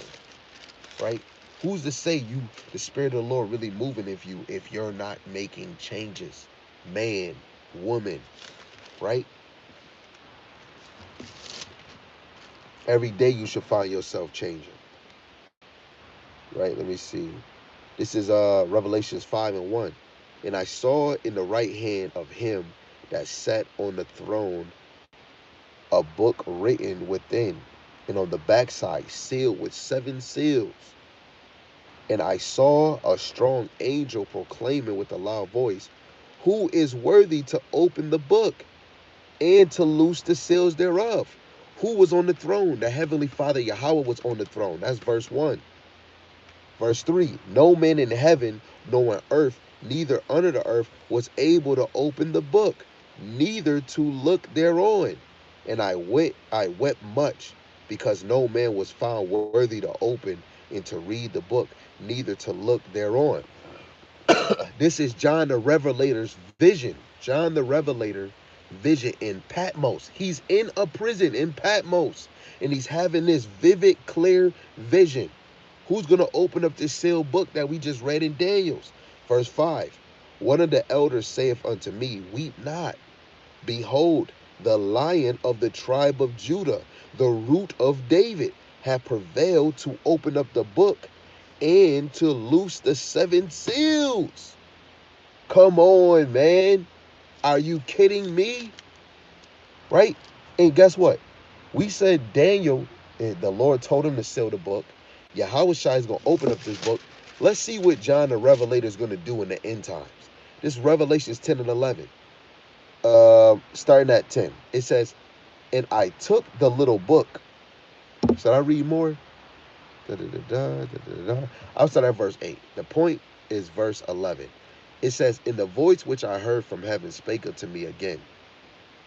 right? Who's to say the Spirit of the Lord really moving if you're not making changes? Man, woman, right? Every day you should find yourself changing, right? Let me see. This is Revelations 5:1. And I saw in the right hand of him that sat on the throne a book written within, and on the backside sealed with 7 seals. And I saw a strong angel proclaiming with a loud voice, who is worthy to open the book and to loose the seals thereof? Who was on the throne? The Heavenly Father Yahweh was on the throne. That's verse 1. Verse 3, no man in heaven, nor on earth, neither under the earth, was able to open the book, neither to look thereon. And I wept much, because no man was found worthy to open and to read the book, neither to look thereon. This is John the Revelator's vision. John the Revelator vision in Patmos. He's in a prison in Patmos, and he's having this vivid, clear vision. Who's going to open up this sealed book that we just read in Daniel's? Verse 5. One of the elders saith unto me, weep not. Behold, the Lion of the tribe of Judah, the root of David, hath prevailed to open up the book and to loose the 7 seals. Come on, man. Are you kidding me? Right? And guess what? We said Daniel, the Lord told him to seal the book. Yahushua is going to open up this book. Let's see what John the Revelator is going to do in the end times. This Revelations 10 and 11. Starting at 10. It says, and I took the little book. Should I read more? I'll start at verse 8. The point is verse 11. It says, in the voice which I heard from heaven spake unto me again,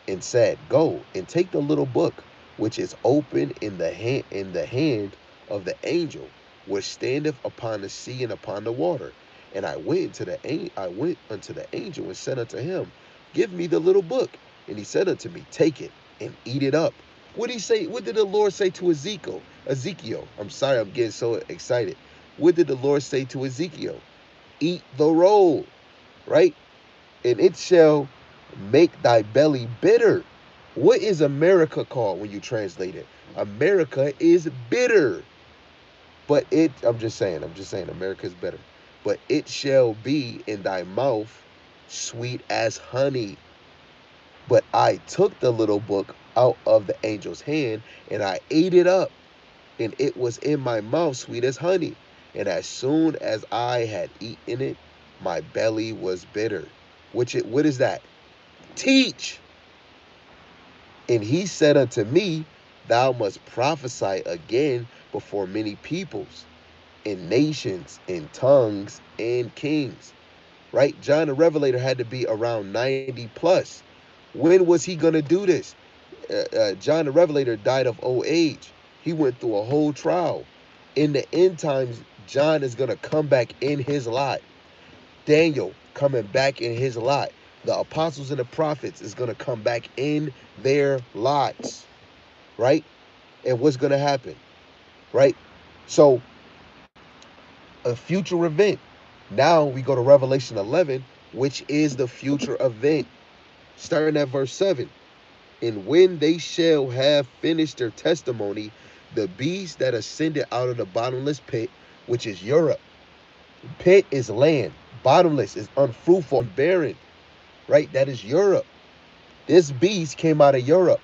and said, go and take the little book which is open in the hand of the angel which standeth upon the sea and upon the water. And I went unto the angel and said unto him, give me the little book. And he said unto me, take it and eat it up. What did he say? What did the Lord say to Ezekiel? I'm sorry, I'm getting so excited. What did the Lord say to Ezekiel? Eat the roll, right? And it shall make thy belly bitter. What is America called when you translate it? America is bitter. But I'm just saying, America is better. But it shall be in thy mouth sweet as honey. But I took the little book out of the angel's hand, and I ate it up, and it was in my mouth sweet as honey. And as soon as I had eaten it, my belly was bitter. What is that? Teach. And he said unto me, thou must prophesy again before many peoples, and nations, and tongues, and kings. Right? John the Revelator had to be around 90 plus. When was he going to do this? John the Revelator died of old age. He went through a whole trial. In the end times, John is going to come back in his lot. Daniel coming back in his lot. The apostles and the prophets is going to come back in their lots. Right? And what's going to happen? Right? So, a future event. Now we go to Revelation 11, which is the future event. Starting at verse 7. And when they shall have finished their testimony, the beast that ascended out of the bottomless pit, which is Europe. Pit is land. Bottomless is unfruitful and barren. Right? That is Europe. This beast came out of Europe.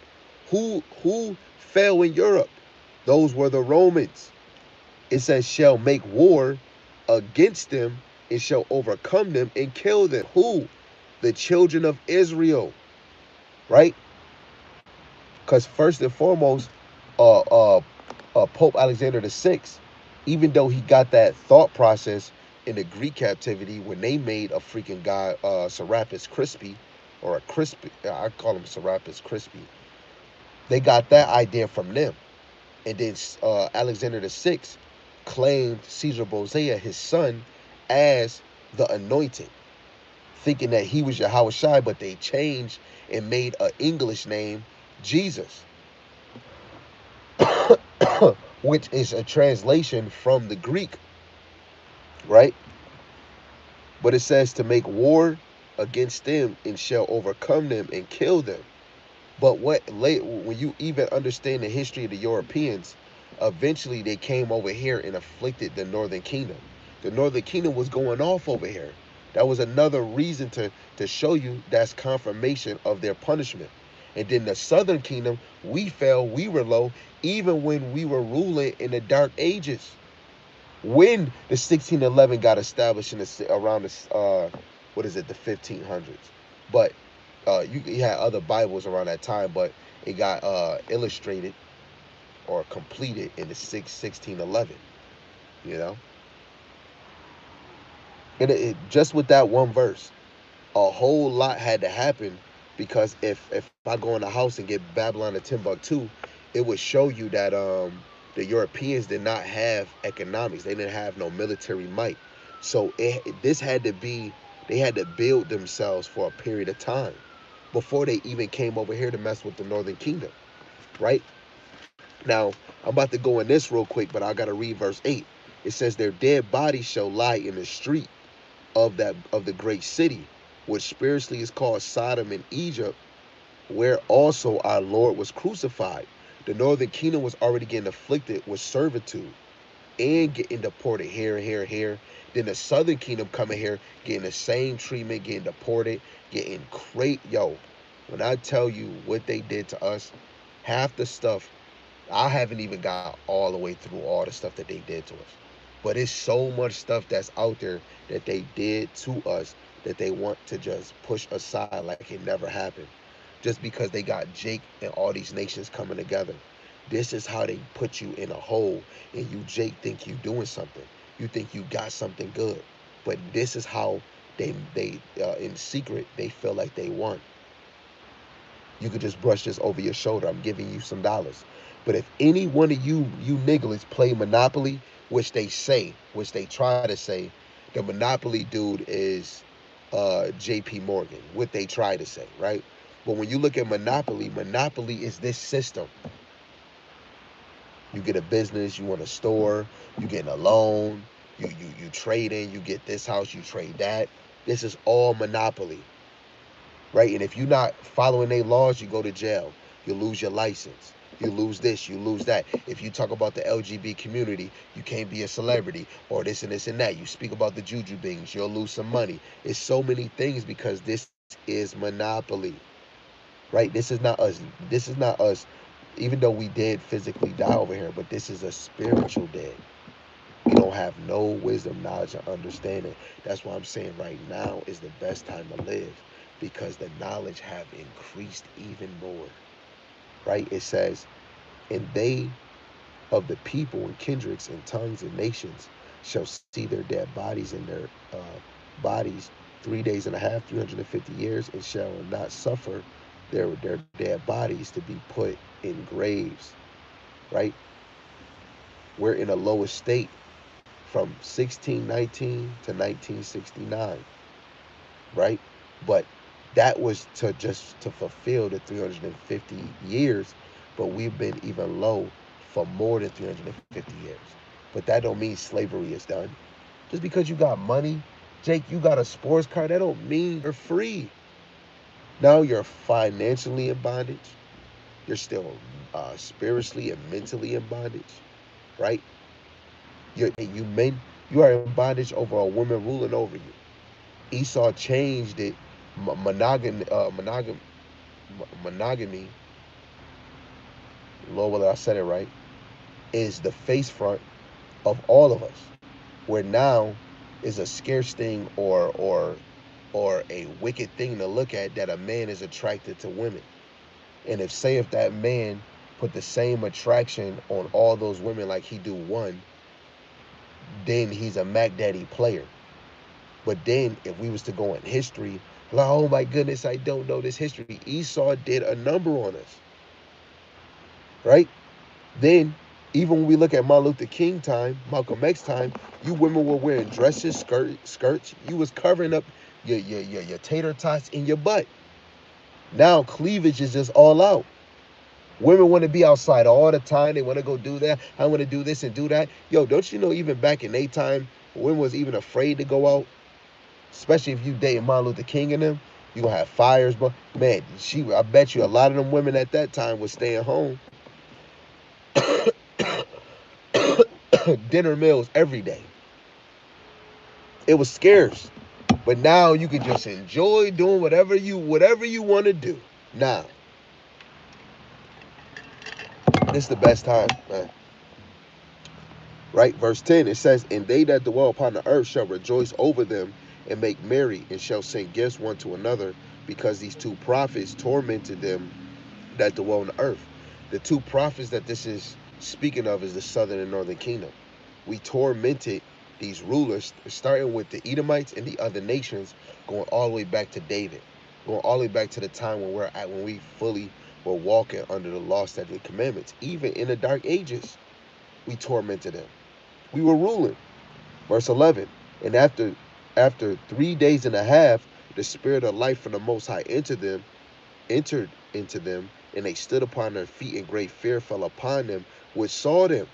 Who fell in Europe? Those were the Romans. It says, shall make war against them and shall overcome them and kill them. Who? The children of Israel. Right? Because first and foremost, Pope Alexander VI, even though he got that thought process in the Greek captivity when they made a freaking guy, Serapis Crispy, or a Crispy, I call him Serapis Crispy. They got that idea from them. And then Alexander VI claimed Caesar Borgia, his son, as the anointed, thinking that he was Yahushua, but they changed and made an English name, Jesus, which is a translation from the Greek, right? But it says to make war against them and shall overcome them and kill them. But when you even understand the history of the Europeans, eventually they came over here and afflicted the Northern Kingdom. The Northern Kingdom was going off over here. That was another reason to show you that's confirmation of their punishment. And then the Southern Kingdom, we fell, we were low, even when we were ruling in the Dark Ages. When the 1611 got established in around the, the 1500s. But you had other Bibles around that time, but it got illustrated or completed in the 1611, you know? And just with that one verse, a whole lot had to happen, because if I go in the house and get Babylon and Timbuktu, it would show you that the Europeans did not have economics. They didn't have no military might. So this had to be, they had to build themselves for a period of time before they even came over here to mess with the Northern Kingdom, right? Now, I'm about to go in this real quick, but I got to read verse 8. It says, their dead bodies shall lie in the street of the great city, which spiritually is called Sodom and Egypt, where also our Lord was crucified. The Northern Kingdom was already getting afflicted with servitude and getting deported here and here and here. Then the Southern Kingdom coming here, getting the same treatment, getting deported, getting Yo, when I tell you what they did to us, half the stuff I haven't even got all the way through all the stuff that they did to us. But it's so much stuff that's out there that they did to us that they want to just push aside like it never happened. Just because they got Jake and all these nations coming together. This is how they put you in a hole, and you, Jake, think you doing something. You think you got something good. But this is how they in secret, they feel like they won. You could just brush this over your shoulder. I'm giving you some dollars. But if any one of you niggas play Monopoly, which they try to say, the Monopoly dude is JP Morgan, what they try to say, right? But when you look at Monopoly, Monopoly is this system. You get a business, you want a store, you get a loan, you trade in, you get this house, you trade that. This is all Monopoly, right? And if you're not following their laws, you go to jail. You lose your license. You lose this, you lose that. If you talk about the LGBT community, you can't be a celebrity or this and that. You speak about the juju beings, you'll lose some money. It's so many things because this is Monopoly, right? This is not us, even though we did physically die over here, but this is a spiritual dead. We don't have no wisdom, knowledge, or understanding. That's why I'm saying right now is the best time to live because the knowledge have increased even more. Right? It says, and they of the people and kindreds and tongues and nations shall see their dead bodies in their bodies 3 days and a half, 350 years, and shall not suffer their dead bodies to be put in graves. Right? We're in a lowest state from 1619 to 1969, right? But that was to just to fulfill the 350 years, but we've been even low for more than 350 years. But that don't mean slavery is done. Just because you got money, Jake, you got a sports car, that don't mean you're free. Now you're financially in bondage. You're still spiritually and mentally in bondage, right? You are in bondage over a woman ruling over you. Esau changed it. Monogamy, monogamy. Lord, whether I said it right, is the face front of all of us. Where now is a scarce thing or a wicked thing to look at that a man is attracted to women. And if that man put the same attraction on all those women like he do one, then he's a Mac Daddy player. But then if we was to go in history, like, oh my goodness, I don't know this history. Esau did a number on us, right? Then even when we look at Martin Luther King time, Malcolm X time, you women were wearing dresses, skirts. You was covering up your tater tots in your butt. Now cleavage is just all out. Women want to be outside all the time. They want to go do that. I want to do this and do that. Yo, don't you know even back in their time, women was even afraid to go out? Especially if you dating Martin Luther King and them, you gonna have fires, but man, I bet you a lot of them women at that time was staying home, dinner meals every day. It was scarce, but now you can just enjoy doing whatever you want to do. Now, this is the best time, man. Right, verse 10, it says, and they that dwell upon the earth shall rejoice over them and make merry, and shall send gifts one to another, because these two prophets tormented them that dwell on the earth. The two prophets that this is speaking of is the southern and northern kingdom. We tormented these rulers, starting with the Edomites and the other nations, going all the way back to David, going all the way back to the time when we fully were walking under the law, statute, and commandments. Even in the dark ages, we tormented them. We were ruling. Verse 11, and after 3 days and a half, the spirit of life from the Most High entered into them, and they stood upon their feet, and great fear fell upon them which saw them.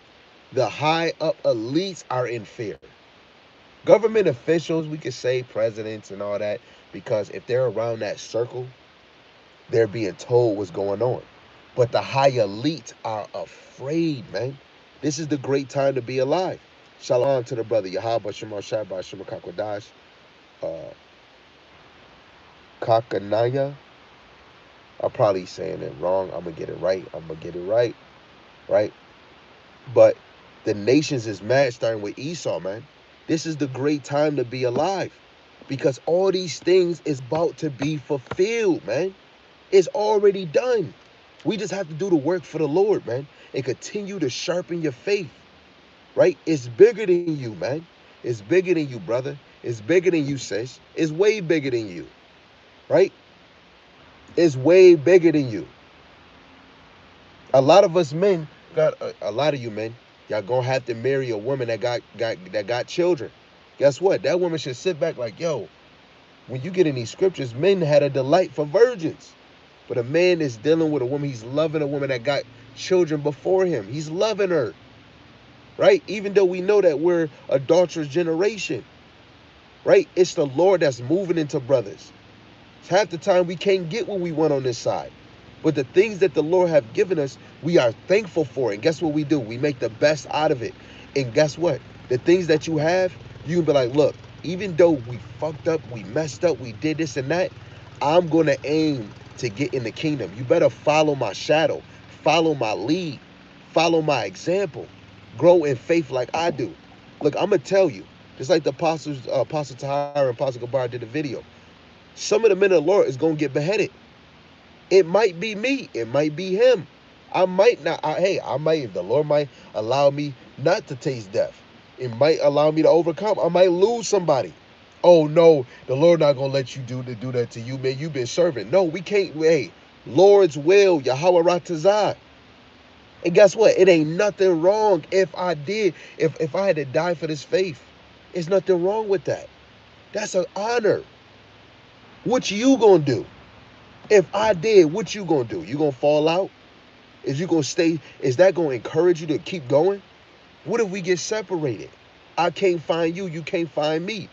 The high up elites are in fear. Government officials, we could say presidents and all that, because if they're around that circle, they're being told what's going on. But the high elites are afraid, man. This is the great time to be alive. Shalom to the brother Yahaba Shema Shabbat Shema Kakwadash, uh, Kakanaya. I'm probably saying it wrong. I'm gonna get it right. right? But the nations is mad, starting with Esau, man. This is the great time to be alive, because all these things is about to be fulfilled, man. It's already done. We just have to do the work for the Lord, man, and continue to sharpen your faith, right? It's bigger than you, man. It's bigger than you, brother. It's bigger than you, sis. It's way bigger than you, right? It's way bigger than you. A lot of us men got a lot of you men. Y'all gonna have to marry a woman that got children. Guess what? That woman should sit back like, yo. When you get in these scriptures, men had a delight for virgins, but a man is dealing with a woman. He's loving a woman that got children before him. He's loving her, right? Even though we know that we're adulterous generation, right? It's the Lord that's moving into brothers. Half the time we can't get what we want on this side. But the things that the Lord have given us, we are thankful for. And guess what we do? We make the best out of it. And guess what? The things that you have, you can be like, look, even though we fucked up, we messed up, we did this and that, I'm going to aim to get in the kingdom. You better follow my shadow, follow my lead, follow my example, grow in faith like I do. Look, I'm going to tell you, just like the apostles, Apostle Tahir and Apostle Gabar did a video, some of the men of the Lord is going to get beheaded. It might be me. It might be him. I might not. The Lord might allow me not to taste death. It might allow me to overcome. I might lose somebody. Oh no, the Lord not gonna let you do that to you, man. You've been serving. No, we can't. Hey, Lord's will, Yahweh Ratazah. And guess what? It ain't nothing wrong if I did. If I had to die for this faith, it's nothing wrong with that. That's an honor. What you gonna do? If I did, what you gonna do? You gonna fall out? Is you gonna stay? Is that gonna encourage you to keep going? What if we get separated? I can't find you, you can't find me.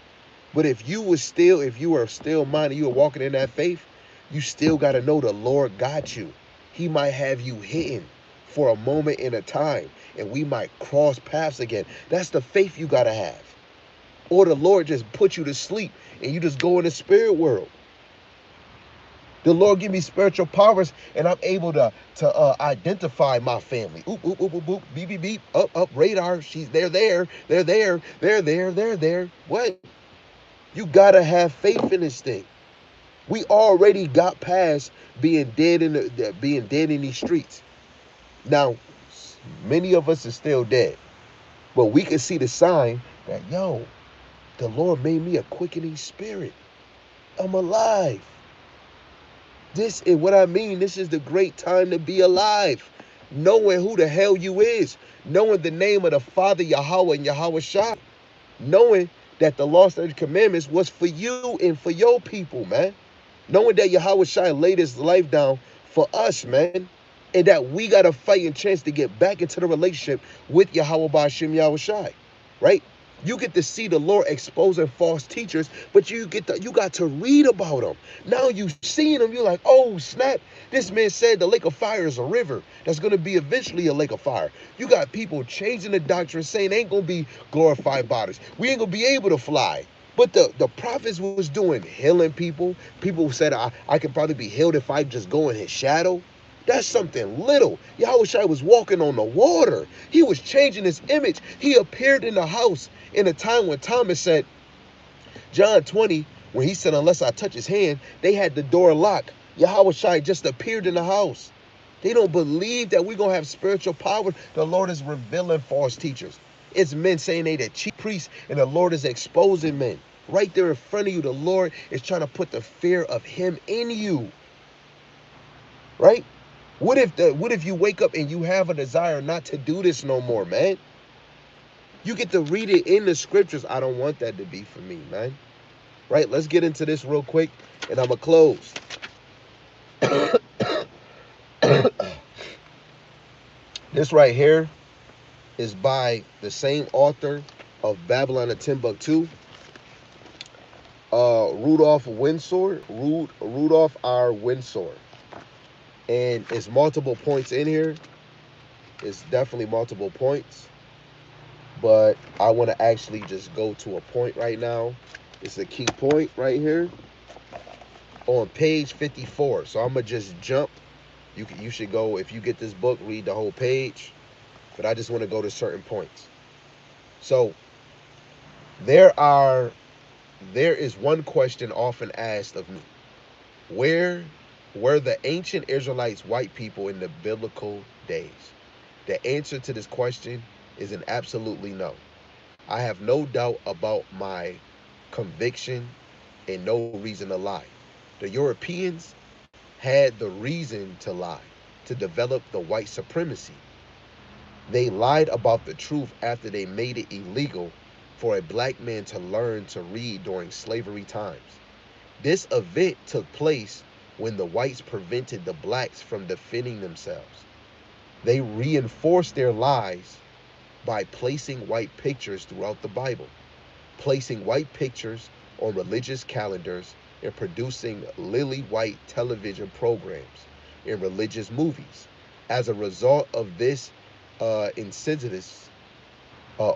But if you were still minded, you were walking in that faith, you still gotta know the Lord got you. He might have you hidden for a moment in a time, and we might cross paths again. That's the faith you gotta have. Or the Lord just put you to sleep and you just go in the spirit world. The Lord give me spiritual powers, and I'm able to identify my family. Oop, oop, oop, oop, oop, beep, beep, beep, up, radar. They're there, they're there, they're there, they're there. What? You gotta have faith in this thing. We already got past being dead in these streets. Now, many of us are still dead, but we can see the sign that the Lord made me a quickening spirit. I'm alive. This is what I mean. This is the great time to be alive. Knowing who the hell you is. Knowing the name of the Father, Yahweh and Yahweh Shai. Knowing that the law, statutes, commandments was for you and for your people, man. Knowing that Yahweh Shai laid his life down for us, man. And that we got a fighting chance to get back into the relationship with Yahweh Ba'ashem Yahweh Shai. Right? You get to see the Lord exposing false teachers, but you got to read about them. Now you seeing them, you're like, oh snap! This man said the lake of fire is a river that's going to be eventually a lake of fire. You got people changing the doctrine, saying ain't going to be glorified bodies. We ain't going to be able to fly. But the prophets was doing healing people. People said I could probably be healed if I just go in his shadow. That's something little. Yahushua was walking on the water. He was changing his image. He appeared in the house in a time when Thomas said, John 20, when he said, unless I touch his hand, they had the door locked. Yahushua just appeared in the house. They don't believe that we're going to have spiritual power. The Lord is revealing false teachers. It's men saying they the chief priests, and the Lord is exposing men. Right there in front of you, the Lord is trying to put the fear of him in you. Right? What if you wake up and you have a desire not to do this no more, man? You get to read it in the scriptures. I don't want that to be for me, man. Right? Let's get into this real quick, and I'm going to close. This right here is by the same author of Babylon and Timbuktu, Rudolph Windsor, Rudolph R. Windsor. And it's multiple points in here. It's definitely multiple points. But I want to actually just go to a point right now. It's a key point right here on page 54. So I'm going to just jump. You should go, if you get this book, read the whole page. but I just want to go to certain points. So there are there is one question often asked of me. Where were the ancient Israelites white people in the biblical days? The answer to this question is an absolutely no. I have no doubt about my conviction and no reason to lie. The Europeans had the reason to lie, to develop the white supremacy. They lied about the truth after they made it illegal for a black man to learn to read during slavery times. This event took place when the whites prevented the blacks from defending themselves. They reinforced their lies by placing white pictures throughout the Bible, placing white pictures on religious calendars, and producing lily white television programs and religious movies. As a result of this insidious,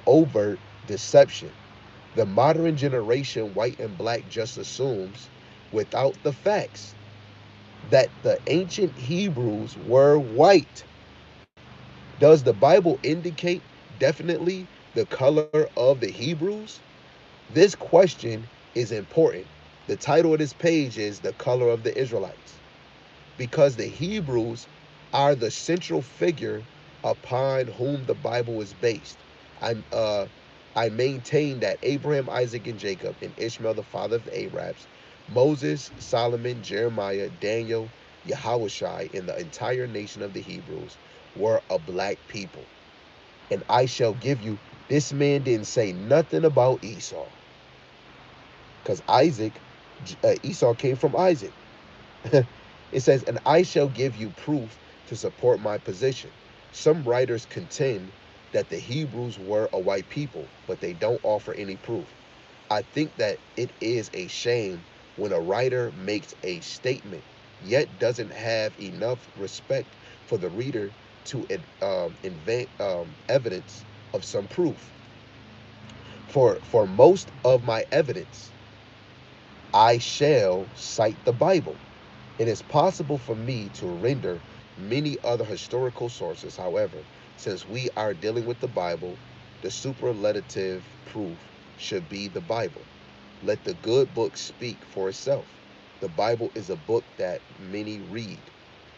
overt deception, the modern generation, white and black, just assumes, without the facts, that the ancient Hebrews were white. Does the Bible indicate definitely the color of the Hebrews? This question is important. The title of this page is The Color of the Israelites, because the Hebrews are the central figure upon whom the Bible is based. I maintain that Abraham, Isaac, and Jacob, and Ishmael, the father of the Arabs, Moses, Solomon, Jeremiah, Daniel, Yahushai, and the entire nation of the Hebrews were a black people. And I shall give you, this man didn't say nothing about Esau, because Esau came from Isaac. It says, and I shall give you proof to support my position. Some writers contend that the Hebrews were a white people, but they don't offer any proof. I think that it is a shame when a writer makes a statement yet doesn't have enough respect for the reader to invent evidence of some proof. For most of my evidence, I shall cite the Bible. It is possible for me to render many other historical sources. However, since we are dealing with the Bible, the superlative proof should be the Bible. Let the good book speak for itself. The Bible is a book that many read,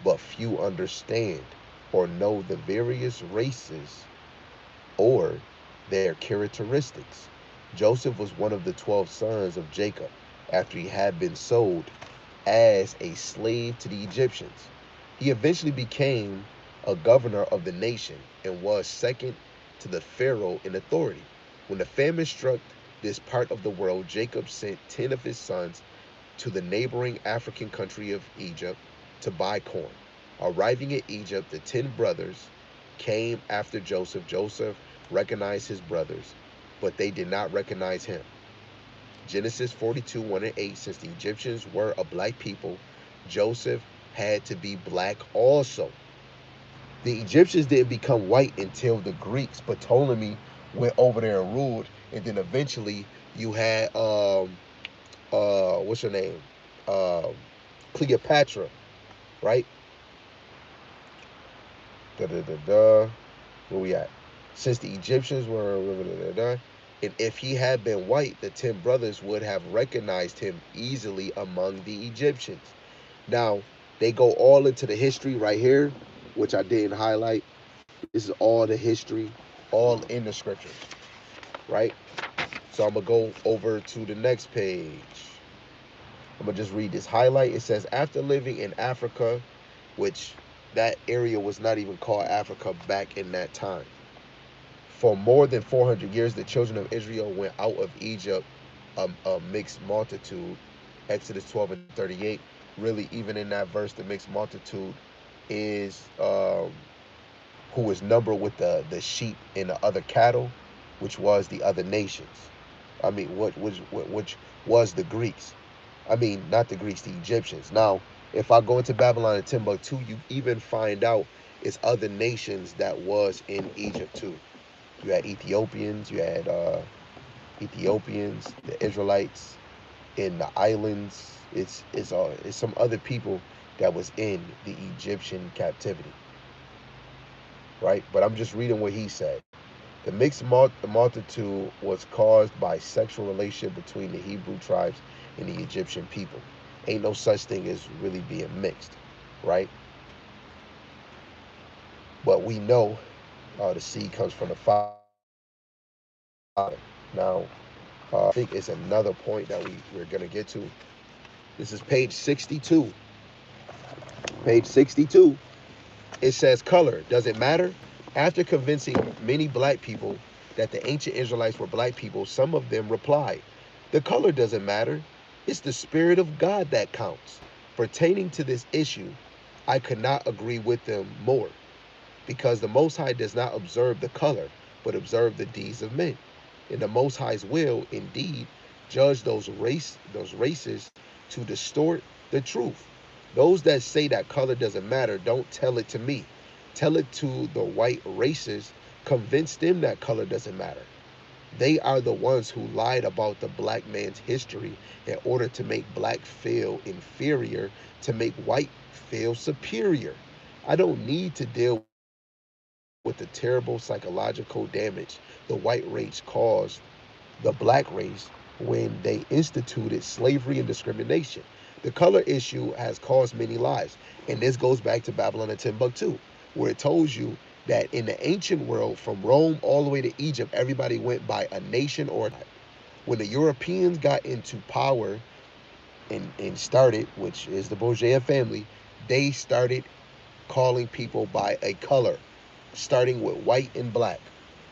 but few understand or know the various races or their characteristics. Joseph was one of the 12 sons of Jacob after he had been sold as a slave to the Egyptians. He eventually became a governor of the nation and was second to the Pharaoh in authority. When the famine struck this part of the world, Jacob sent 10 of his sons to the neighboring African country of Egypt to buy corn. Arriving in Egypt, the 10 brothers came after Joseph. Joseph recognized his brothers, but they did not recognize him. Genesis 42, 1 and 8, since the Egyptians were a black people, Joseph had to be black also. The Egyptians didn't become white until the Greeks, but Ptolemy went over there and ruled, and then eventually you had what's her name? Um Cleopatra, right? Da da da da. Where we at? Since the Egyptians were da, da, da, da, and if he had been white, the 10 brothers would have recognized him easily among the Egyptians. Now, they go all into the history right here, which I didn't highlight. This is all the history, all in the scriptures, right? So I'm going to go over to the next page. I'm going to just read this highlight. It says, after living in Africa, which that area was not even called Africa back in that time. For more than 400 years, the children of Israel went out of Egypt a mixed multitude. Exodus 12 and 38. Really, even in that verse, the mixed multitude is who was numbered with the sheep and the other cattle, which was the other nations. I mean, which was the Greeks. I mean, not the Greeks, the Egyptians. Now, if I go into Babylon and Timbuktu, you even find out it's other nations that was in Egypt too. You had Ethiopians, the Israelites in the islands. It's some other people that was in the Egyptian captivity. right? But I'm just reading what he said. The mixed multitude was caused by sexual relationship between the Hebrew tribes and the Egyptian people. Ain't no such thing as really being mixed, right? But we know the seed comes from the Father. Now, I think it's another point that we're going to get to. This is page 62. Page 62. It says, color, does it matter? After convincing many black people that the ancient Israelites were black people, some of them replied, the color doesn't matter. It's the Spirit of God that counts. Pertaining to this issue, I could not agree with them more, because the Most High does not observe the color, but observe the deeds of men. And the Most High's will, indeed, judge those races to distort the truth. Those that say that color doesn't matter, don't tell it to me. Tell it to the white races. Convince them that color doesn't matter. They are the ones who lied about the black man's history in order to make black feel inferior, to make white feel superior. I don't need to deal with the terrible psychological damage the white race caused the black race when they instituted slavery and discrimination. The color issue has caused many lives. And this goes back to Babylon and Timbuktu, where it tells you that in the ancient world, from Rome all the way to Egypt, everybody went by a nation or a. When the Europeans got into power and started, which is the Bourgeois family, they started calling people by a color, starting with white and black.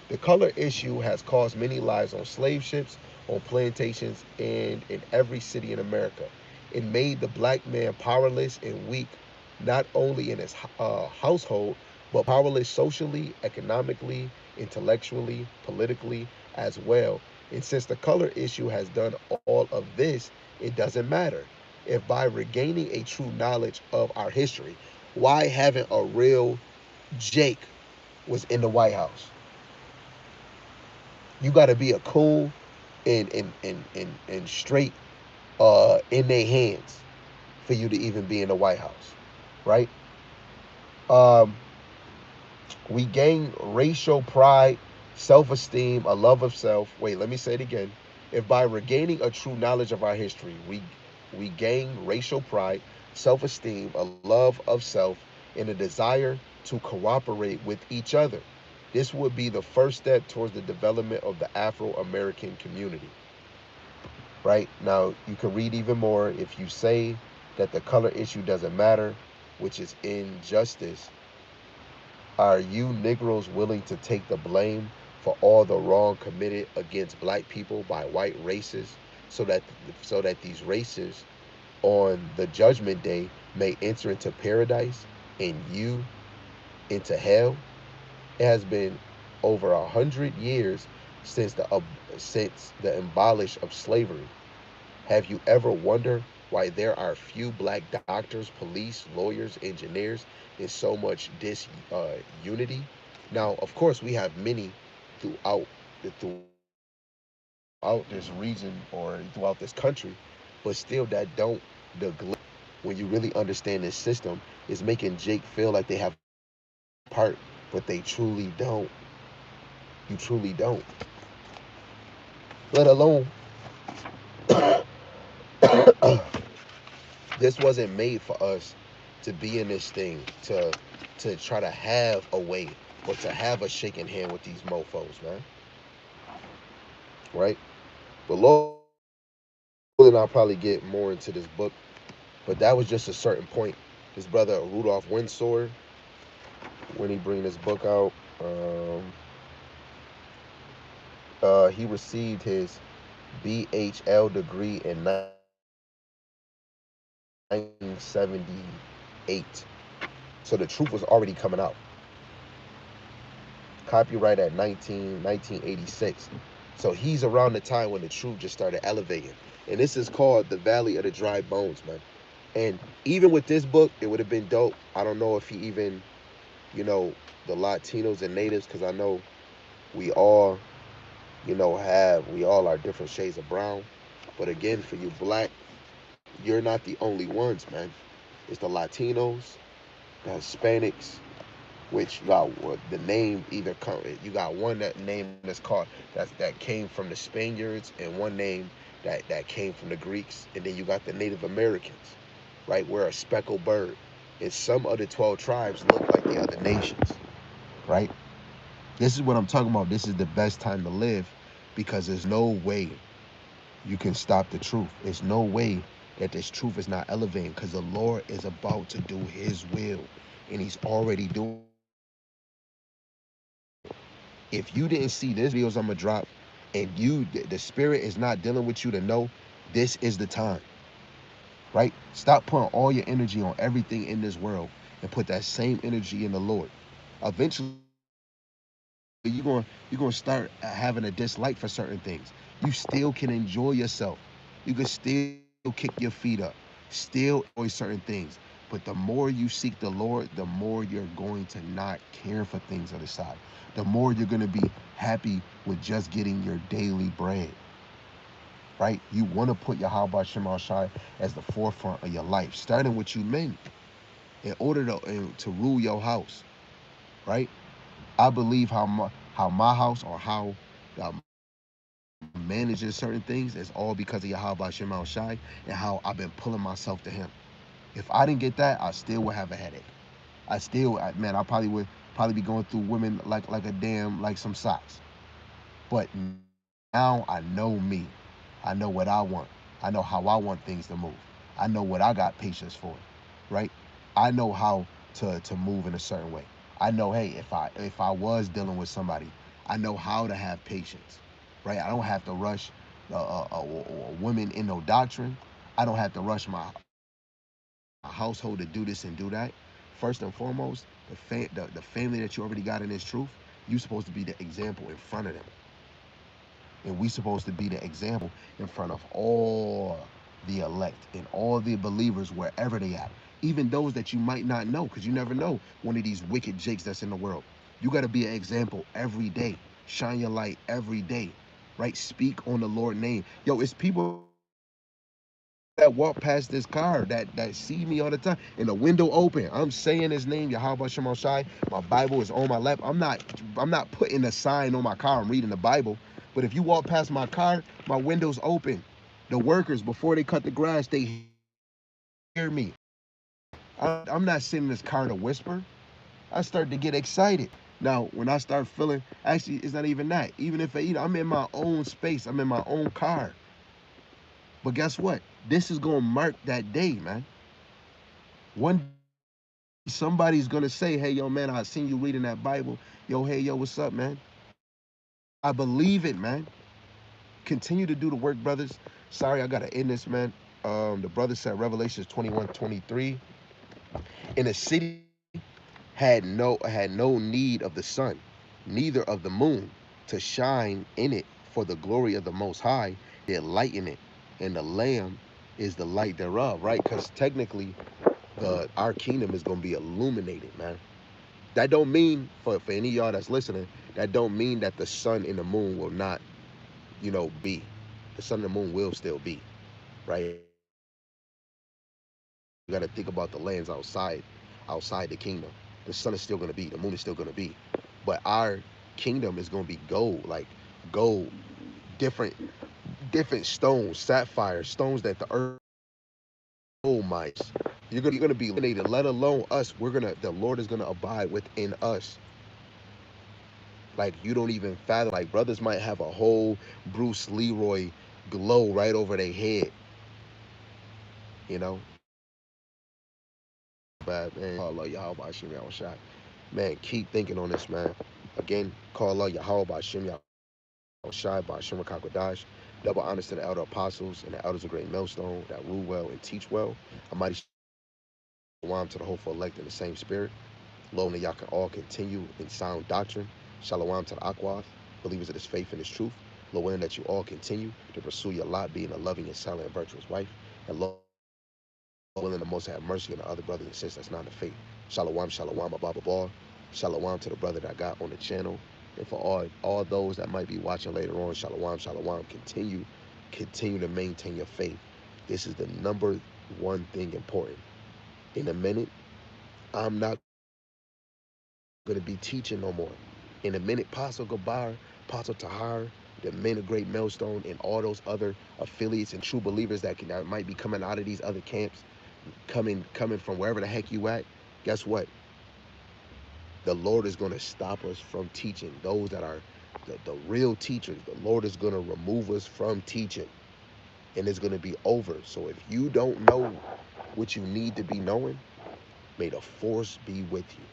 The color issue has caused many lives on slave ships, on plantations, and in every city in America. It made the black man powerless and weak, not only in his household, but powerless socially, economically, intellectually, politically as well. And since the color issue has done all of this, it doesn't matter. If by regaining a true knowledge of our history, why haven't a real Jake was in the White House? You got to be a cool and straight in their hands for you to even be in the White House, right? Um, we gain racial pride, self-esteem, a love of self. Wait, let me say it again. If by regaining a true knowledge of our history, we gain racial pride, self-esteem, a love of self, and a desire to cooperate with each other. This would be the first step towards the development of the Afro-American community. Right? Now, you can read even more. If you say that the color issue doesn't matter, which is injustice, are you Negroes willing to take the blame for all the wrong committed against black people by white races so that these races on the judgment day may enter into paradise and you into hell? It has been over 100 years since the abolish of slavery. Have you ever wondered why there are few black doctors, police, lawyers, engineers, and so much disunity? Now, of course, we have many throughout this region or throughout this country, but still, that don't neglect when you really understand this system is making Jake feel like they have part, but they truly don't. You truly don't. Let alone this wasn't made for us to be in this thing to try to have a way or to have a shaking hand with these mofos, man. Right? But Lord, and I'll probably get more into this book, but that was just a certain point. This brother Rudolph Windsor, when he bring this book out, he received his BHL degree in 1978. So the truth was already coming out. Copyright at 1986. So he's around the time when the truth just started elevating. And this is called The Valley of the Dry Bones, man. And even with this book, it would have been dope. I don't know if he even, the Latinos and natives, because I know we all, we all are different shades of brown. But again, for you black, you're not the only ones, man. It's the Latinos, the Hispanics, which you got the name either come. You got one that name that's called that came from the Spaniards, and one name that came from the Greeks, and then you got the Native Americans, right? We're a speckled bird, and some of the 12 tribes look like the other nations, right? This is what I'm talking about. This is the best time to live because there's no way you can stop the truth. There's no way that this truth is not elevating because the Lord is about to do his will and he's already doing. If you didn't see this videos I'm gonna drop and the spirit is not dealing with you to know, this is the time, right? Stop putting all your energy on everything in this world and put that same energy in the Lord. Eventually you're gonna start having a dislike for certain things. You still can enjoy yourself. You can still kick your feet up, still enjoy certain things. But the more you seek the Lord, the more you're going to not care for things on the side. The more you're gonna be happy with just getting your daily bread. Right? You want to put Yahweh Shema Shai as the forefront of your life, starting with you men, in order to rule your house. Right? I believe how my house or how I'm managing certain things is all because of Yahweh Shema Shai and how I've been pulling myself to him. If I didn't get that, I still would have a headache. Man, I probably would be going through women like a damn like some socks. But now I know me. I know what I want. I know how I want things to move. I know what I got patience for, right? I know how to move in a certain way. I know, hey, if I was dealing with somebody, I know how to have patience, right? I don't have to rush a woman in no doctrine. I don't have to rush my household to do this and do that. First and foremost, the family that you already got in this truth, you're supposed to be the example in front of them. And we supposed to be the example in front of all the elect and all the believers wherever they at. Even those that you might not know, because you never know one of these wicked jakes that's in the world. You got to be an example every day. Shine your light every day, right? Speak on the Lord's name. Yo, it's people that walk past this car that see me all the time and the window open. I'm saying his name, Yahweh Shema Shai. My Bible is on my lap. I'm not putting a sign on my car. I'm reading the Bible. But if you walk past my car, my window's open. The workers, before they cut the grass, they hear me. I'm not sitting in this car to whisper. I start to get excited. Now, when I start feeling, actually, it's not even that. Even if I'm in my own space, I'm in my own car. But guess what? This is gonna mark that day, man. One somebody's gonna say, "Hey, yo, man, I seen you reading that Bible. Yo, hey, yo, what's up, man?" I believe it, man. Continue to do the work, brothers. Sorry, I gotta end this, man. The brother said Revelations 21:23. In a city had no need of the sun, neither of the moon, to shine in it, for the glory of the Most High did lighten it, and the Lamb is the light thereof. Right? Because technically, our kingdom is gonna be illuminated, man. That don't mean for any of y'all that's listening, that don't mean that the sun and the moon will not, be. The sun and the moon will still be, right? You got to think about the lands outside the kingdom. The sun is still going to be, the moon is still going to be, but our kingdom is going to be gold, like gold, different stones, sapphire stones that the earth gold mines. You're gonna be illuminated. Let alone us. The Lord is gonna abide within us. Like you don't even fathom. Like brothers might have a whole Bruce Leroy glow right over their head. You know, but man, Allah Yahweh Hashem Yahweh. Man, keep thinking on this, man. Again, call Allah Yahweh Hashem Yahweh Shai by Hashem Rakakwadash. Double honors to the elder apostles and the elders of Great Millstone that rule well and teach well. A mighty shalom to the hopeful elect in the same spirit. Lord, that y'all can all continue in sound doctrine. Shalom to the Akwath, believers of this faith and this truth. Lord, willing that you all continue to pursue your lot, being a loving and silent and virtuous wife. And Lord, willing to most have mercy on the other brothers and sisters that's not in the faith. Shalom, shalom, ababa bar. Shalom to the brother that I got on the channel. And for all those that might be watching later on, shalom, shalom. Continue to maintain your faith. This is the number one thing important. In a minute, I'm not Going to be teaching no more. In a minute, Apostle Gabar, Apostle Tahar, the Men of Great Millstone, and all those other affiliates and true believers that might be coming out of these other camps, coming from wherever the heck you at. Guess what? The Lord is going to stop us from teaching. Those that are the real teachers, the Lord is going to remove us from teaching, and it's going to be over. So if you don't know what you need to be knowing, may the force be with you.